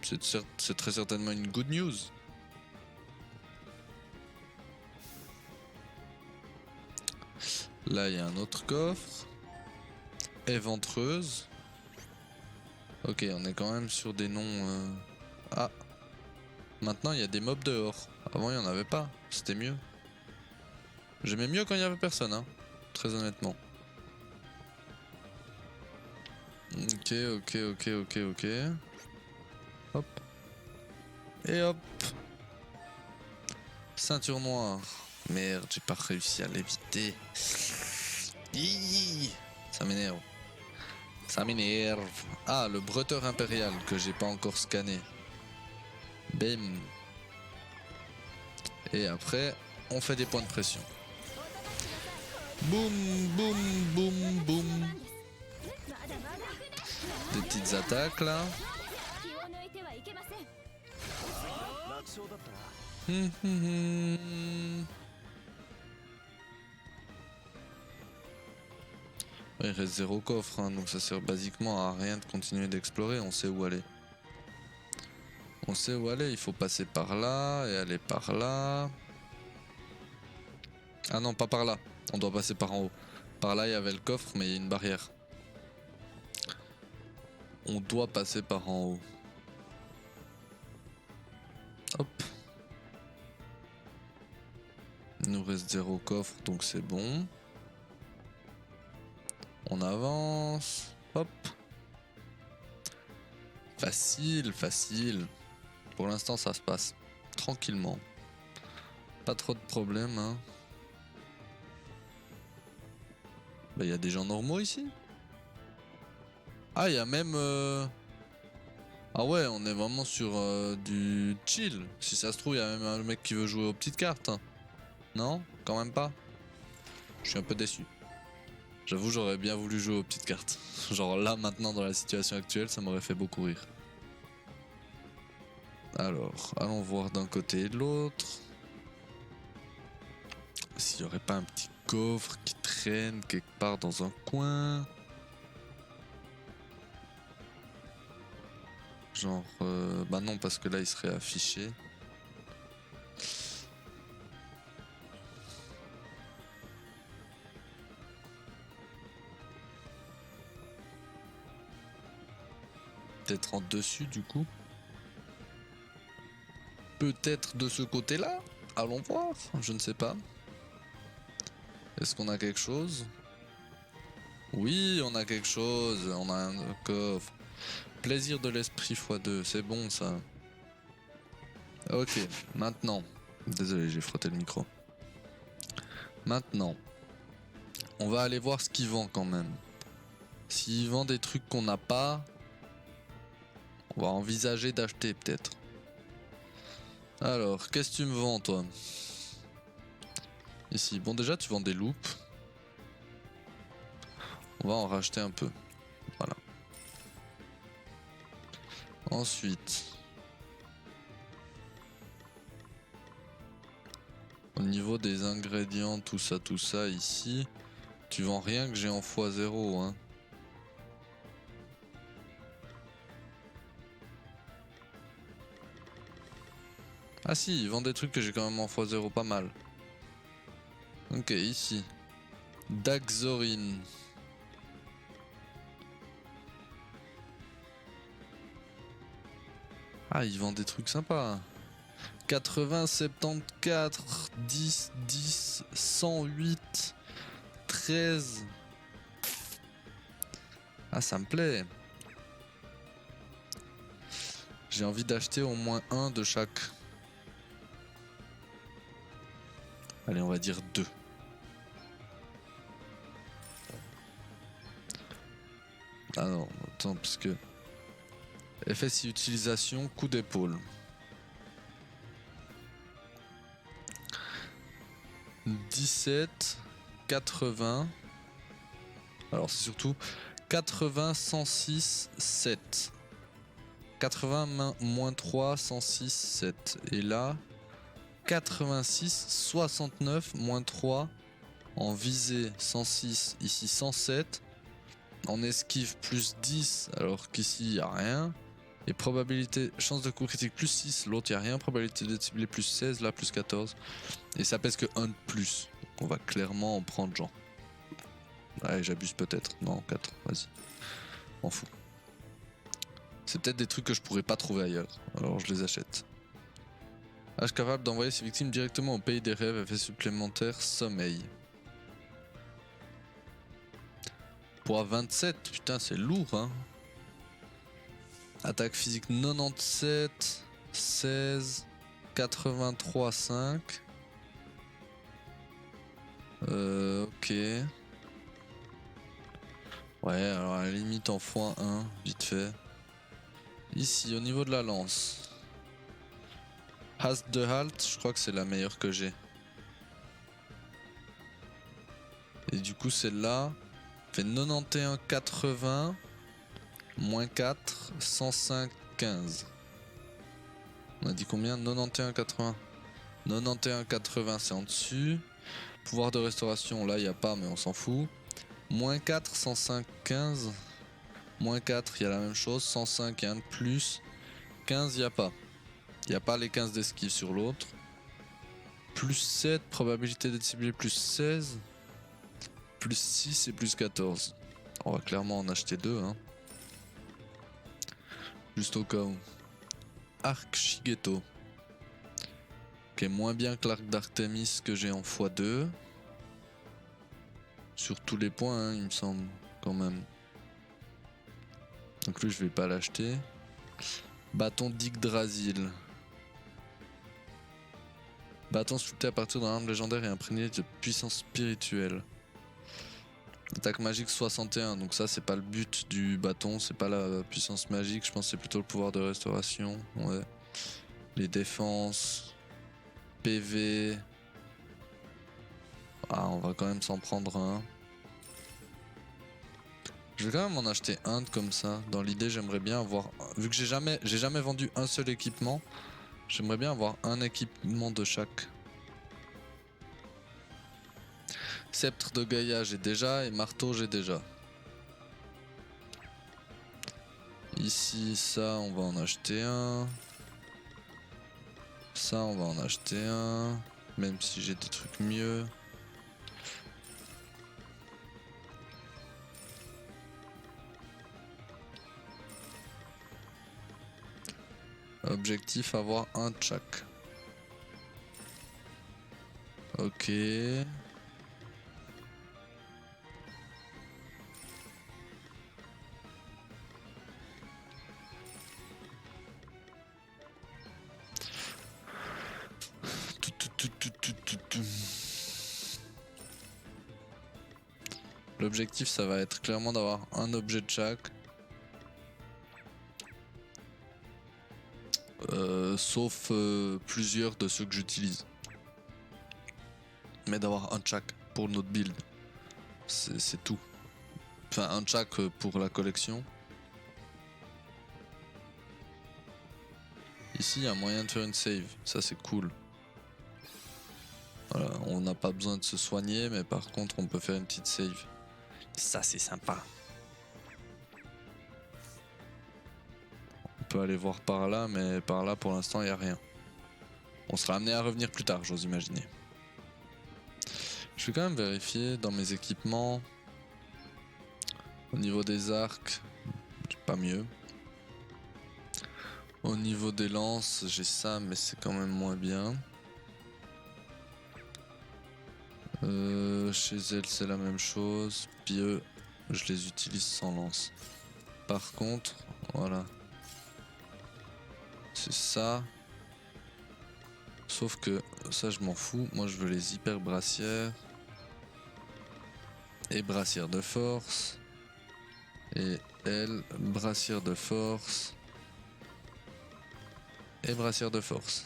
C'est très certainement une good news. Là, il y a un autre coffre. Éventreuse. Ok, on est quand même sur des noms... Ah. Maintenant, il y a des mobs dehors. Avant, il n'y en avait pas. C'était mieux. J'aimais mieux quand il n'y avait personne, hein. Très honnêtement. Ok, ok, ok, ok, ok. Hop. Et hop. Ceinture noire. Merde, j'ai pas réussi à l'éviter. Ça m'énerve. Ça m'énerve. Ah, le bretteur impérial que j'ai pas encore scanné. Bim. Et après, on fait des points de pression. Boum, boum, boum, boum. Des petites attaques là. Il reste 0 coffre, hein, donc ça sert basiquement à rien de continuer d'explorer, on sait où aller. On sait où aller, il faut passer par là et aller par là. Ah non, pas par là, on doit passer par en haut. Par là il y avait le coffre mais il y a une barrière. On doit passer par en haut. Hop. Il nous reste 0 coffre donc c'est bon. On avance. Hop. Facile, facile. Pour l'instant ça se passe tranquillement. Pas trop de problèmes, hein. Bah, y a des gens normaux ici. Ah, il y a même... Ah ouais, on est vraiment sur du chill. Si ça se trouve, il y a même un mec qui veut jouer aux petites cartes. Non? Quand même pas? Je suis un peu déçu. J'avoue, j'aurais bien voulu jouer aux petites cartes. Genre là, maintenant, dans la situation actuelle, ça m'aurait fait beaucoup rire. Alors, allons voir d'un côté et de l'autre. S'il n'y aurait pas un petit coffre qui traîne quelque part dans un coin. Genre, bah non, parce que là il serait affiché. Peut-être en dessus du coup. Peut-être de ce côté-là. Allons voir, je ne sais pas. Est-ce qu'on a quelque chose? Oui, on a quelque chose. On a un coffre. Plaisir de l'esprit x2, c'est bon ça. Ok, maintenant. Désolé, j'ai frotté le micro. Maintenant, on va aller voir ce qu'il vend quand même. S'il vend des trucs qu'on n'a pas, on va envisager d'acheter peut-être. Alors, qu'est-ce que tu me vends toi? Ici, bon déjà tu vends des loupes. On va en racheter un peu. Voilà. Ensuite, au niveau des ingrédients, tout ça ici, tu vends rien que j'ai en x0 hein. Ah si, il vend des trucs que j'ai quand même en x0 pas mal. Ok, ici. Daxorine. Ah, il vend des trucs sympas. 80, 74, 10, 10, 108, 13. Ah, ça me plaît. J'ai envie d'acheter au moins un de chaque. Allez, on va dire 2. Ah non, attends, parce que... FSI utilisation, coup d'épaule. 17, 80. Alors c'est surtout 80, 106, 7. 80 moins 3, 106, 7. Et là, 86, 69 moins 3. En visée, 106. Ici, 107. En esquive, plus 10. Alors qu'ici, il n'y a rien. Et probabilité, chance de coup critique, plus 6. L'autre, il n'y a rien. Probabilité de cibler, plus 16. Là, plus 14. Et ça pèse que 1 de plus. Donc on va clairement en prendre genre. Ouais, j'abuse peut-être. Non, 4. Vas-y. M'en fous. C'est peut-être des trucs que je pourrais pas trouver ailleurs. Alors je les achète. H capable d'envoyer ses victimes directement au pays des rêves. Effet supplémentaire, sommeil. Poids 27. Putain, c'est lourd, hein. Attaque physique 97. 16. 83, 5. Ok. Ouais, alors à la limite en x1, vite fait. Ici, au niveau de la lance. Hast de halt, je crois que c'est la meilleure que j'ai. Et du coup, celle-là fait 91, 80, moins 4, 105, 15. On a dit combien? 91, 80. 91, 80, c'est en dessus. Pouvoir de restauration, là, il n'y a pas, mais on s'en fout. Moins 4, 105, 15. Moins 4, il y a la même chose. 105, il y a un de plus. 15, il n'y a pas. Il n'y a pas les 15 d'esquive sur l'autre. Plus 7, probabilité d'être ciblé, plus 16. Plus 6 et plus 14. On va clairement en acheter 2. Hein. Juste au cas où. Arc Shigeto. Qui est moins bien que l'arc d'Artemis que j'ai en x2. Sur tous les points, hein, il me semble, quand même. Donc lui, je vais pas l'acheter. Bâton d'Yggdrasil. Bâton sculpté à partir d'un arme légendaire et imprégné de puissance spirituelle. Attaque magique 61, donc ça c'est pas le but du bâton, c'est pas la puissance magique, je pense que c'est plutôt le pouvoir de restauration. Ouais. Les défenses, PV. Ah, on va quand même s'en prendre un. Je vais quand même en acheter un comme ça. Dans l'idée, j'aimerais bien avoir, vu que j'ai jamais vendu un seul équipement, j'aimerais bien avoir un équipement de chaque. Sceptre de Gaïa j'ai déjà et marteau j'ai déjà. Ici ça on va en acheter un. Ça on va en acheter un. Même si j'ai des trucs mieux. Objectif avoir un tchak. Ok. L'objectif ça va être clairement d'avoir un objet de chaque. Sauf plusieurs de ceux que j'utilise. Mais d'avoir un chaque pour notre build. C'est tout. Enfin un chaque pour la collection. Ici il y a moyen de faire une save, ça c'est cool. Voilà, on n'a pas besoin de se soigner mais par contre on peut faire une petite save. Ça c'est sympa. On peut aller voir par là mais par là pour l'instant il n'y a rien. On sera amené à revenir plus tard, j'ose imaginer. Je vais quand même vérifier dans mes équipements. Au niveau des arcs, pas mieux. Au niveau des lances, j'ai ça mais c'est quand même moins bien. Chez elle c'est la même chose. Puis eux, je les utilise sans lance. Par contre, voilà. C'est ça. Sauf que ça je m'en fous. Moi je veux les hyper brassières. Et brassière de force. Et elle, brassière de force. Et brassière de force.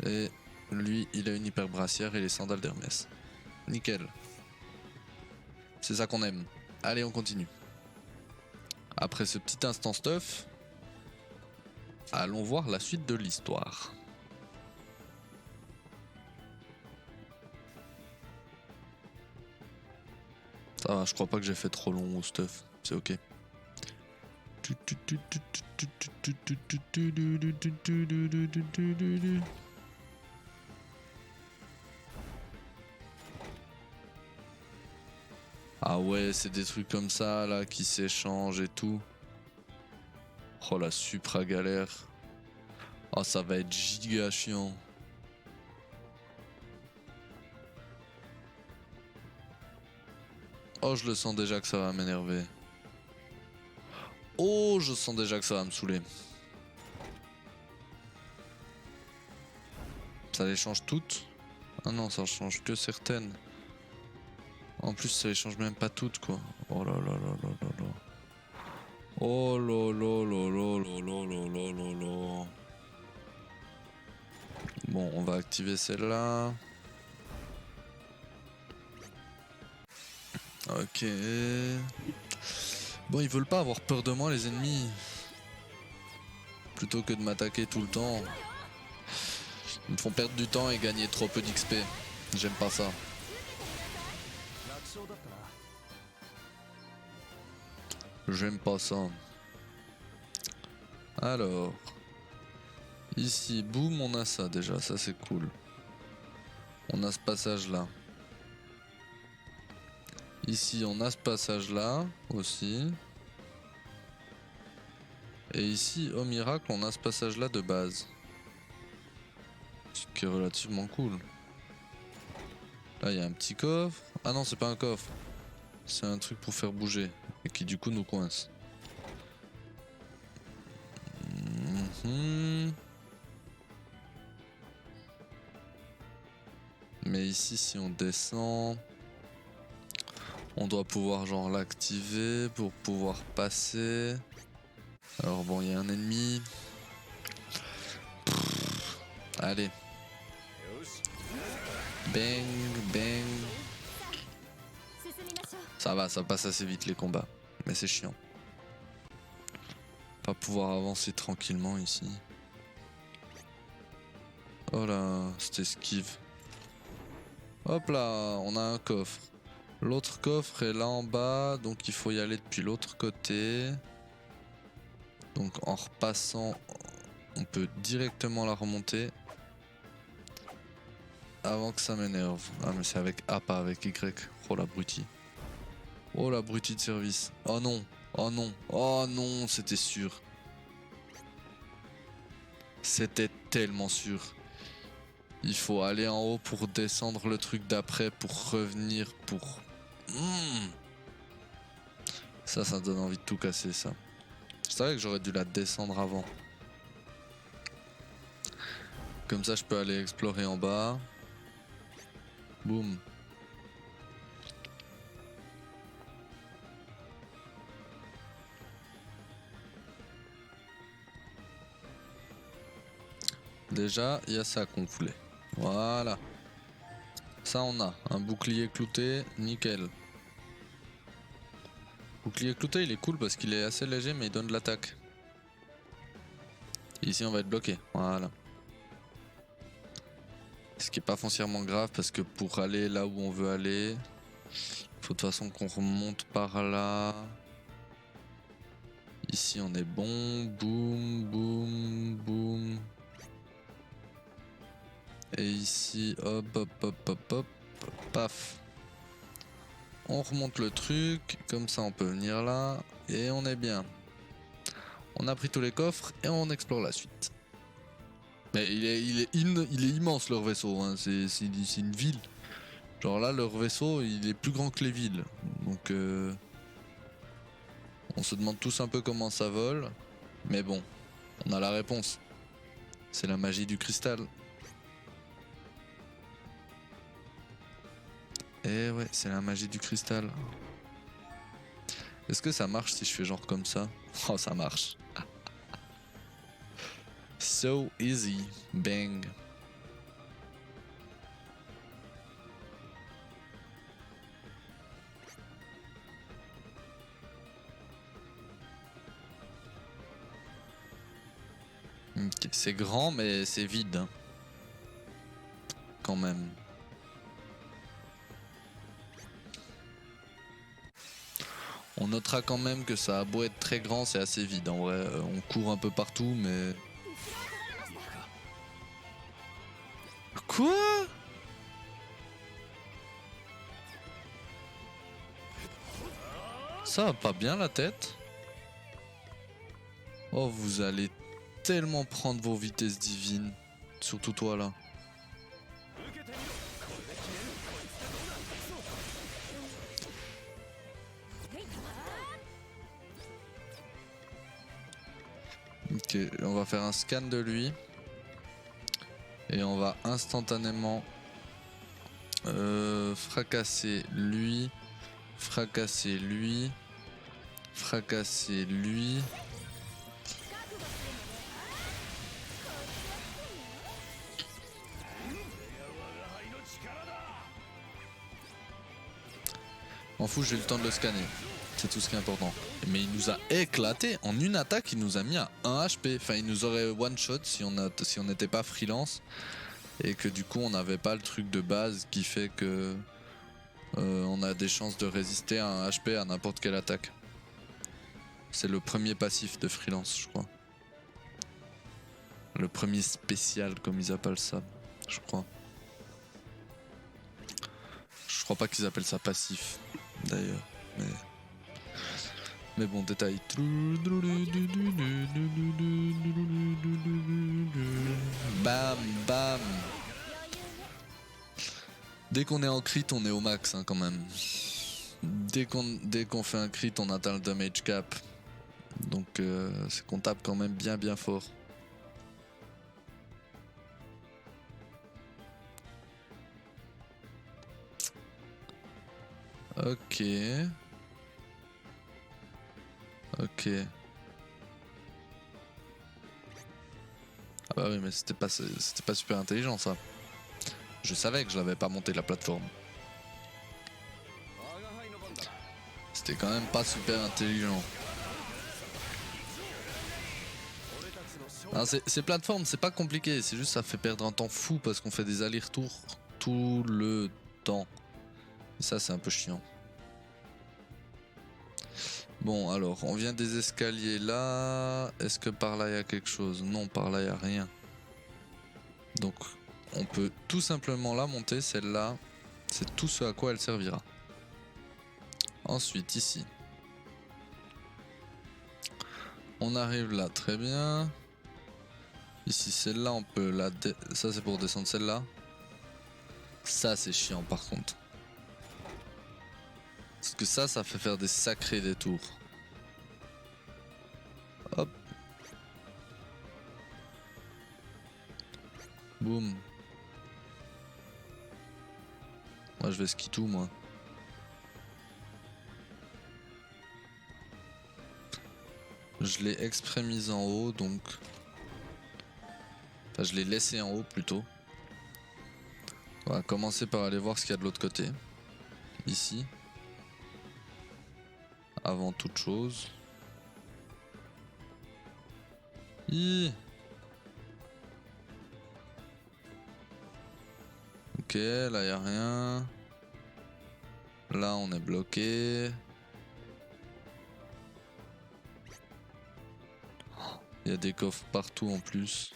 Et lui, il a une hyper brassière et les sandales d'Hermès. Nickel. C'est ça qu'on aime. Allez, on continue. Après ce petit instant stuff, allons voir la suite de l'histoire. Ça va, je crois pas que j'ai fait trop long au stuff. C'est ok. Ah ouais, c'est des trucs comme ça là qui s'échangent et tout. Oh la supra galère. Oh ça va être giga chiant. Oh je le sens déjà que ça va m'énerver. Oh je sens déjà que ça va me saouler. Ça les change toutes? Ah non, ça change que certaines. En plus, ça les change même pas toutes, quoi. Oh là là là là là là. Oh là là là là là là là là là là. Bon, on va activer celle-là. Ok. Bon, ils veulent pas avoir peur de moi, les ennemis. Plutôt que de m'attaquer tout le temps. Ils me font perdre du temps et gagner trop peu d'XP. J'aime pas ça. J'aime pas ça. Alors. Ici, boum, on a ça déjà. Ça, c'est cool. On a ce passage-là. Ici, on a ce passage-là aussi. Et ici, au miracle, on a ce passage-là de base. Ce qui est relativement cool. Là, il y a un petit coffre. Ah non, c'est pas un coffre. C'est un truc pour faire bouger. Et qui, du coup, nous coince. Mais ici, si on descend... On doit pouvoir genre l'activer pour pouvoir passer. Alors bon, il y a un ennemi. Allez. Bang, bang. Ça va, ça passe assez vite les combats. Mais c'est chiant. Pas pouvoir avancer tranquillement ici. Oh là, cette esquive. Hop là, on a un coffre. L'autre coffre est là en bas, donc il faut y aller depuis l'autre côté. Donc en repassant, on peut directement la remonter. Avant que ça m'énerve. Ah mais c'est avec A, pas avec Y. Oh l'abruti. Oh l'abruti de service. Oh non. Oh non. Oh non, c'était sûr. C'était tellement sûr. Il faut aller en haut pour descendre le truc d'après, pour revenir, pour... Ça donne envie de tout casser, ça. Je savais que j'aurais dû la descendre avant. Comme ça, je peux aller explorer en bas. Boum. Déjà, il y a ça qu'on voulait. Voilà. Ça, on a un bouclier clouté, nickel. Bouclier clouté, il est cool parce qu'il est assez léger, mais il donne de l'attaque. Ici, on va être bloqué. Voilà. Ce qui est pas foncièrement grave parce que pour aller là où on veut aller, il faut de toute façon qu'on remonte par là. Ici, on est bon. Boum, boum, boum. Et ici, hop, hop, hop, hop, hop, paf. On remonte le truc, comme ça on peut venir là, et on est bien. On a pris tous les coffres et on explore la suite. Mais il est immense leur vaisseau, hein. C'est une ville. Genre là, leur vaisseau, il est plus grand que les villes. Donc on se demande tous un peu comment ça vole. Mais bon, on a la réponse. C'est la magie du cristal. Et ouais, c'est la magie du cristal. Est-ce que ça marche si je fais genre comme ça? Oh, ça marche. So easy. Bang. Okay. C'est grand, mais c'est vide. Hein. Quand même. On notera quand même que ça a beau être très grand, c'est assez vide. En vrai, on court un peu partout, mais... Quoi? Ça va pas bien la tête? Oh, vous allez tellement prendre vos vitesses divines. Surtout toi là. Ok, on va faire un scan de lui. Et on va instantanément fracasser lui, fracasser lui, fracasser lui. M'en fous, j'ai eu le temps de le scanner. C'est tout ce qui est important. Mais il nous a éclaté. En une attaque, il nous a mis à 1 HP. Enfin, il nous aurait one shot si on n'était pas freelance. Et que du coup, on n'avait pas le truc de base qui fait que on a des chances de résister à 1 HP à n'importe quelle attaque. C'est le premier passif de freelance, je crois. Le premier spécial, comme ils appellent ça, je crois. Je crois pas qu'ils appellent ça passif, d'ailleurs. Mais bon, détail. Bam, bam. Dès qu'on est en crit, on est au max, hein, quand même. Dès qu'on fait un crit, on atteint le damage cap. Donc c'est qu'on tape quand même bien fort. Ok. Ok. Ah bah oui, mais c'était pas super intelligent ça. Je savais que je l'avais pas monté la plateforme. C'était quand même pas super intelligent. Ces plateformes, c'est pas compliqué, c'est juste ça fait perdre un temps fou parce qu'on fait des allers-retours tout le temps. Et ça, c'est un peu chiant. Bon, alors, on vient des escaliers là. Est-ce que par là, il y a quelque chose? Non, par là, il n'y a rien. Donc, on peut tout simplement la monter, celle-là. C'est tout ce à quoi elle servira. Ensuite, ici. On arrive là, très bien. Ici, celle-là, on peut la... Ça, c'est pour descendre celle-là. Ça, c'est chiant, par contre. Parce que ça fait faire des sacrés détours. Hop. Boum. Moi, je vais ski tout, moi. Je l'ai exprès mise en haut, donc... Enfin, je l'ai laissé en haut, plutôt. On va commencer par aller voir ce qu'il y a de l'autre côté. Ici. Avant toute chose. Ok, là y a rien. Là on est bloqué. Il y a des coffres partout en plus.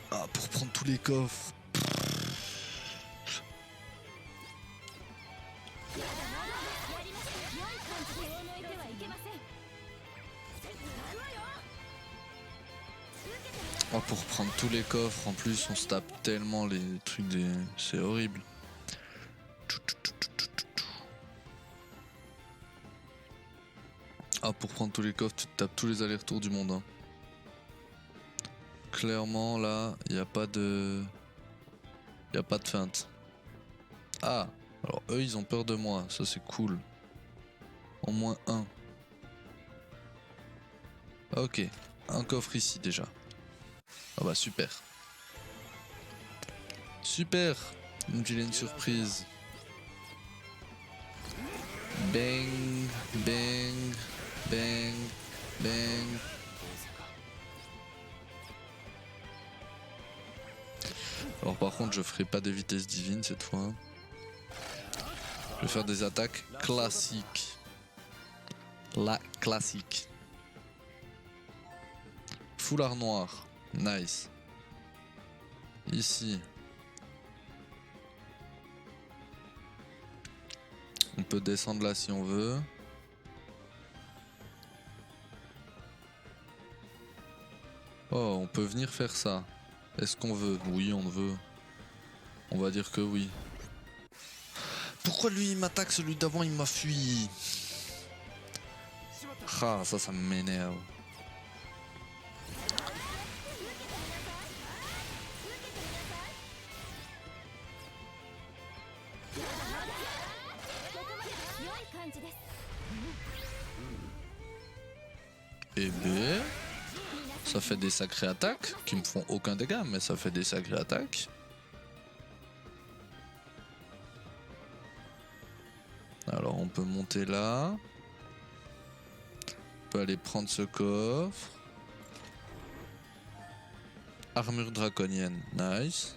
Ah, pour prendre tous les coffres. Oh, pour prendre tous les coffres, en plus on se tape tellement les trucs des... C'est horrible. Ah, pour prendre tous les coffres, tu te tapes tous les allers-retours du monde. Hein. Clairement, là, il n'y a pas de... Il n'y a pas de feinte. Ah, alors eux, ils ont peur de moi. Ça, c'est cool. Au moins un. Ok, un coffre ici déjà. Ah bah super. Super. Une vilaine surprise. Bang, bang, bang, bang. Alors par contre je ferai pas des vitesses divines cette fois. Je vais faire des attaques classiques. La classique. Foulard noir. Nice. Ici. On peut descendre là si on veut. Oh, on peut venir faire ça. Est-ce qu'on veut? Oui, on veut. On va dire que oui. Pourquoi lui il m'attaque, celui d'avant il m'a fui? Ah, ça m'énerve. Eh ben, ça fait des sacrées attaques qui me font aucun dégât, mais ça fait des sacrées attaques. Alors on peut monter là. On peut aller prendre ce coffre. Armure draconienne, nice.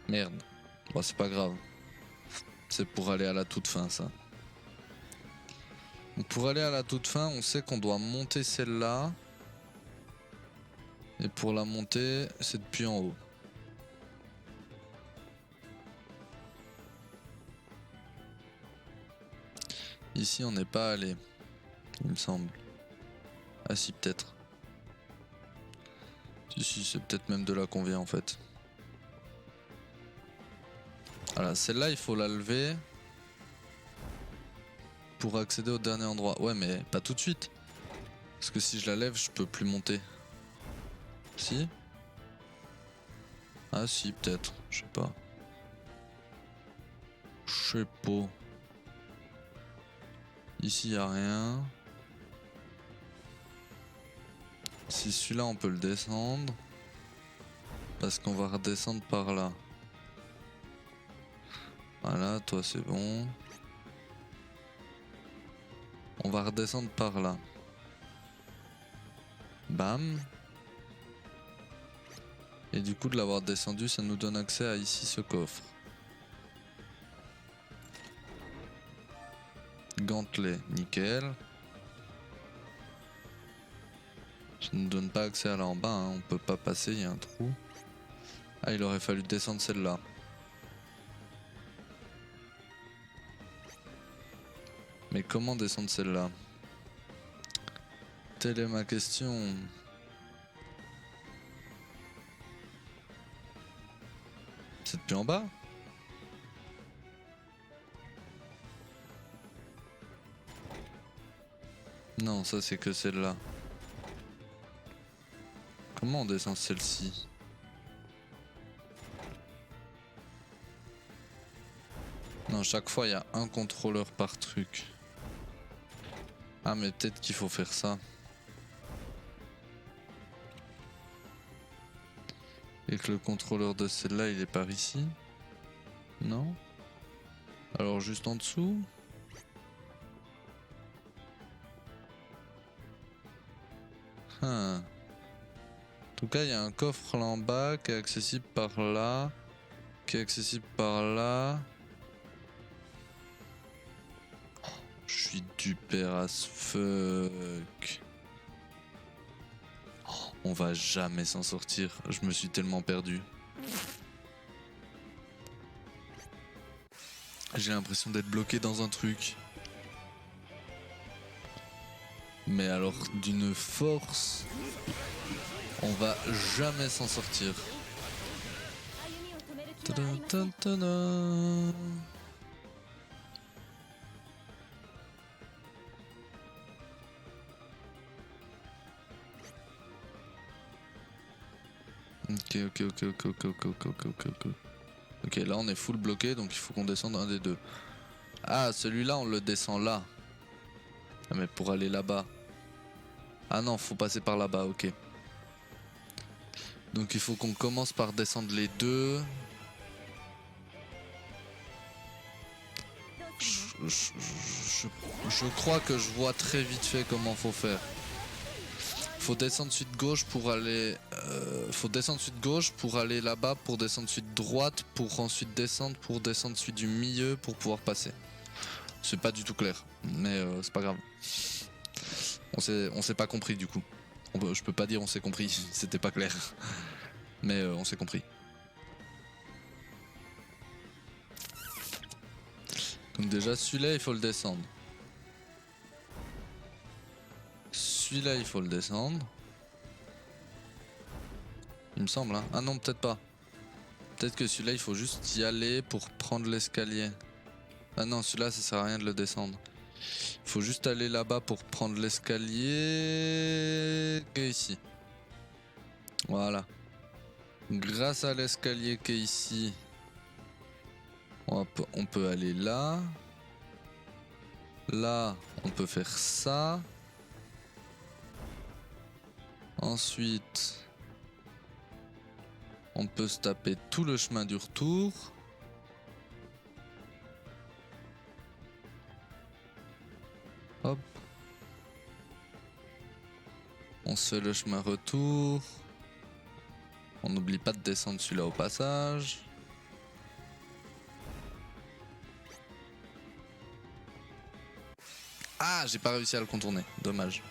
Merde, bon c'est pas grave. C'est pour aller à la toute fin ça. Donc pour aller à la toute fin, on sait qu'on doit monter celle-là. Et pour la monter, c'est depuis en haut. Ici on n'est pas allé, il me semble. Ah si, peut-être. Si, c'est peut-être même de là qu'on vient en fait. Voilà, celle-là il faut la lever pour accéder au dernier endroit. Ouais, mais pas tout de suite. Parce que si je la lève, je peux plus monter. Si? Ah si, peut-être, je sais pas. Je sais pas. Ici y a rien. Si celui-là on peut le descendre. Parce qu'on va redescendre par là. Voilà, toi c'est bon. On va redescendre par là. Bam. Et du coup de l'avoir descendu, ça nous donne accès à ici ce coffre. Gantelet, nickel. Ça ne nous donne pas accès à là en bas, hein. On peut pas passer, il y a un trou. Ah, il aurait fallu descendre celle-là. Mais comment descendre celle-là? Telle est ma question. C'est depuis en bas? Non, ça c'est que celle-là. Comment on descend celle-ci? Non, chaque fois il y a un contrôleur par truc. Ah mais peut-être qu'il faut faire ça. Et que le contrôleur de celle-là il est par ici? Non? Alors juste en dessous? En tout cas, il y a un coffre là en bas qui est accessible par là, qui est accessible par là. Oh, je suis du père as fuck. Oh, on va jamais s'en sortir. Je me suis tellement perdu. J'ai l'impression d'être bloqué dans un truc. Mais alors d'une force. On va jamais s'en sortir. Tadam. Ok. Ok, là on est full bloqué, donc il faut qu'on descende un des deux. Ah, celui-là on le descend là. Ah, mais pour aller là-bas. Ah non, faut passer par là-bas, ok. Donc il faut qu'on commence par descendre les deux. Je crois que je vois très vite fait comment faut faire. Faut descendre suite gauche pour aller. Faut descendre suite gauche pour aller là-bas, pour descendre suite droite, pour ensuite descendre, pour descendre suite du milieu pour pouvoir passer. C'est pas du tout clair, mais c'est pas grave. On s'est pas compris du coup. Je peux pas dire on s'est compris, c'était pas clair. Mais on s'est compris. Donc déjà celui-là il faut le descendre. Celui-là il faut le descendre. Il me semble hein. Ah non peut-être pas. Peut-être que celui-là il faut juste y aller pour prendre l'escalier. Ah non celui-là ça sert à rien de le descendre. Il faut juste aller là-bas pour prendre l'escalier qui est ici. Voilà. Grâce à l'escalier qui est ici, on peut aller là. Là, on peut faire ça. Ensuite, on peut se taper tout le chemin du retour. Hop. On se fait le chemin retour. On n'oublie pas de descendre celui-là au passage. Ah, j'ai pas réussi à le contourner. Dommage.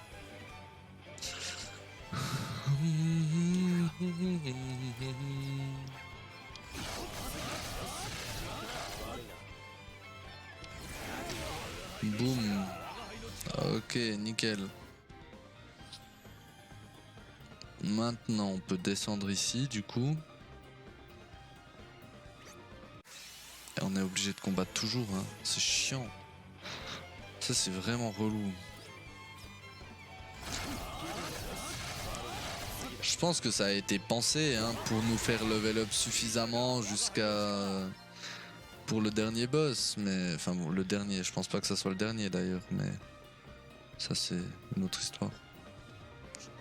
Boum. Ok, nickel. Maintenant, on peut descendre ici, du coup. Et on est obligé de combattre toujours, hein. C'est chiant. Ça, c'est vraiment relou. Je pense que ça a été pensé hein, pour nous faire level up suffisamment jusqu'à... pour le dernier boss. Mais enfin, bon, le dernier, je pense pas que ça soit le dernier d'ailleurs. Mais ça, c'est une autre histoire.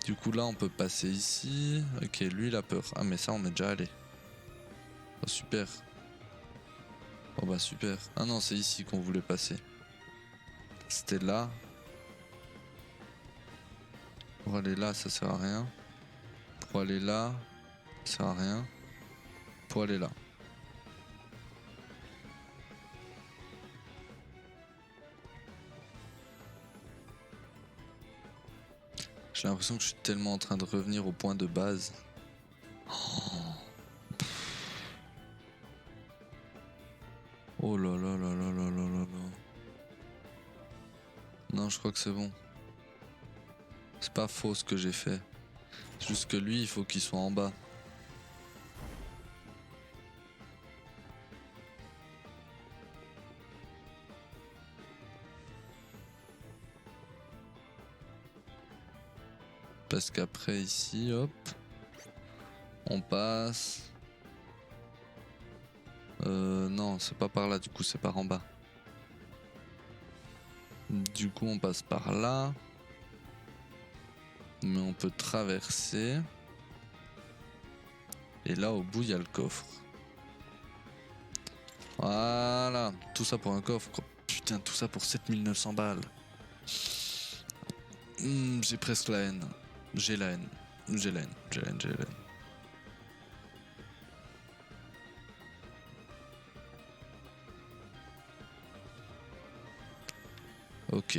Du coup là on peut passer ici. Ok lui il a peur. Ah mais ça on est déjà allé. Oh super. Oh bah super. Ah non c'est ici qu'on voulait passer. C'était là. Pour aller là ça sert à rien. Pour aller là Ça sert à rien. Pour aller là. J'ai l'impression que je suis tellement en train de revenir au point de base. Oh là là là là là là là là. Non, je crois que c'est bon. C'est pas faux ce que j'ai fait. C'est juste que lui, il faut qu'il soit en bas. Parce qu'après ici, hop, on passe. Non, c'est pas par là, du coup, c'est par en bas. Du coup, on passe par là. Mais on peut traverser. Et là, au bout, il y a le coffre. Voilà. Tout ça pour un coffre, quoi. Putain, tout ça pour 7900 balles. J'ai presque la haine. J'ai la haine. J'ai la haine. J'ai la haine. J'ai la haine. Ok.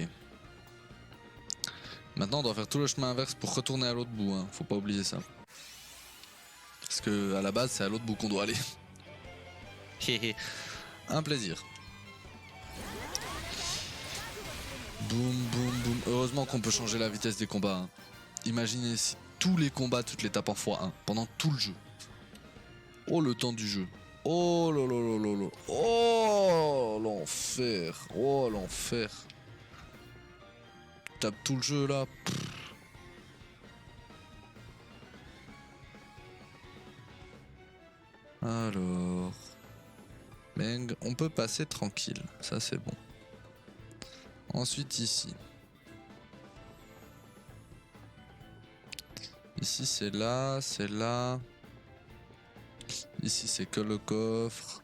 Maintenant, on doit faire tout le chemin inverse pour retourner à l'autre bout. Hein. Faut pas oublier ça. Parce que à la base, c'est à l'autre bout qu'on doit aller. Un plaisir. Boum, boum, boum. Heureusement qu'on peut changer la vitesse des combats. Hein. Imaginez si tous les combats, tu te les tapes en x1 pendant tout le jeu. Oh, le temps du jeu. Oh là là là là là. Oh l'enfer. Oh l'enfer. Tape tout le jeu là. Alors. Bang. On peut passer tranquille. Ça c'est bon. Ensuite ici. Ici c'est là, c'est là. Ici c'est que le coffre.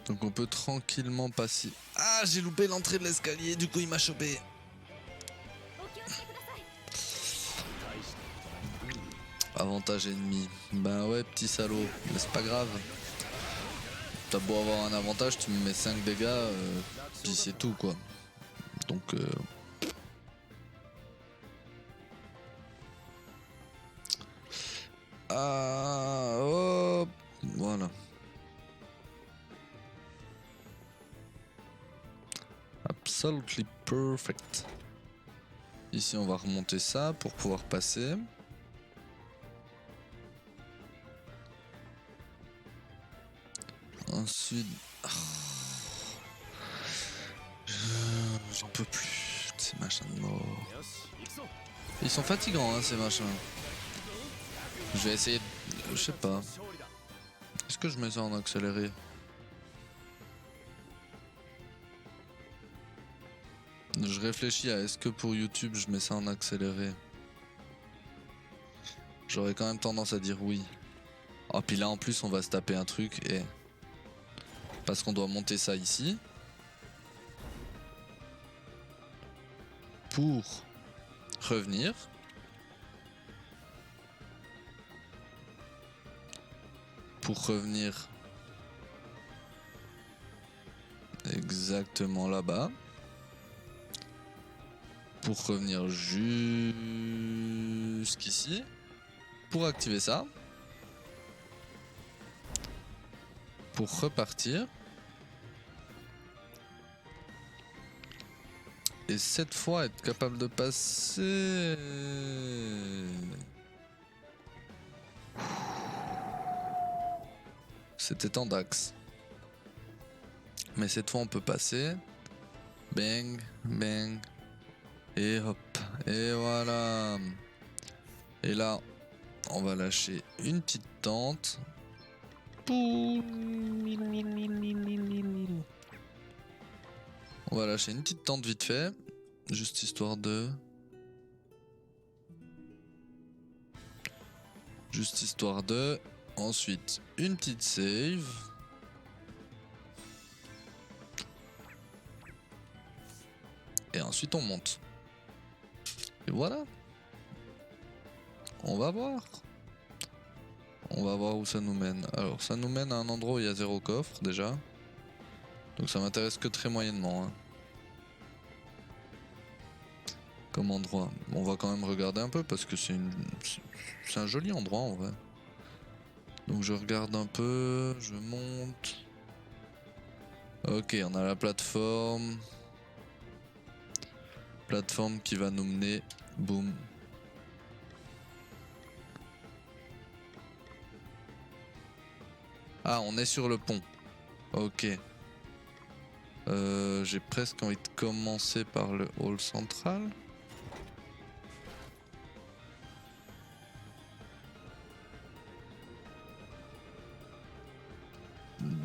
Donc on peut tranquillement passer. Ah, j'ai loupé l'entrée de l'escalier, du coup il m'a chopé. Avantage ennemi. Ben ouais, petit salaud, mais c'est pas grave. T'as beau avoir un avantage, tu me mets 5 dégâts, puis c'est tout quoi. Donc ah, hop, voilà. Absolutely perfect. Ici on va remonter ça pour pouvoir passer. Ensuite, j'en peux plus de ces machins de mort. Ils sont fatigants hein, ces machins. Je vais essayer de... Je sais pas. Est-ce que je mets ça en accéléré? Je réfléchis à est-ce que pour YouTube je mets ça en accéléré. J'aurais quand même tendance à dire oui. Oh puis là en plus on va se taper un truc et... Parce qu'on doit monter ça ici. Pour revenir. Pour revenir exactement là-bas. Pour revenir jusqu'ici. Pour activer ça. Pour repartir. Et cette fois être capable de passer. C'était en dax. Mais cette fois on peut passer. Bang, bang. Et hop. Et voilà. Et là, on va lâcher une petite tente. On va lâcher une petite tente vite fait. Juste histoire de... Juste histoire de... Ensuite, une petite save. Et ensuite, on monte. Et voilà. On va voir. On va voir où ça nous mène. Alors ça nous mène à un endroit où il y a 0 coffre déjà. Donc ça m'intéresse que très moyennement. Hein. Comme endroit. On va quand même regarder un peu parce que c'est un joli endroit en vrai. Donc je regarde un peu, je monte. Ok, on a la plateforme. Plateforme qui va nous mener. Boum. Ah, on est sur le pont. Ok. J'ai presque envie de commencer par le hall central.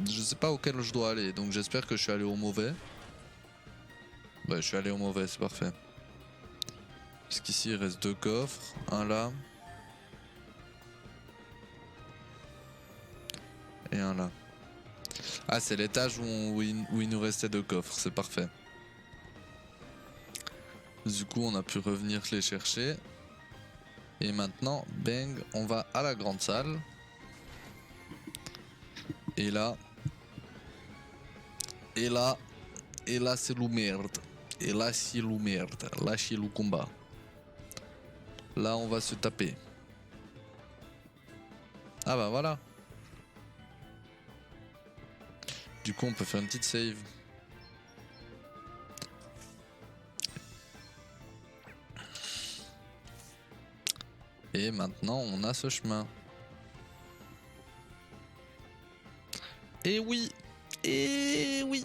Je sais pas auquel je dois aller, donc j'espère que je suis allé au mauvais. Ouais, je suis allé au mauvais, c'est parfait. Parce qu'ici il reste 2 coffres, un là. Et un là. Ah, c'est l'étage où il nous restait 2 coffres, c'est parfait. Du coup, on a pu revenir les chercher. Et maintenant, bang, on va à la grande salle. Et là... Et là c'est le merde. Et là c'est le merde. Là c'est le combat. Là on va se taper. Ah bah voilà. Du coup on peut faire une petite save. Et maintenant on a ce chemin. Et oui. Et oui.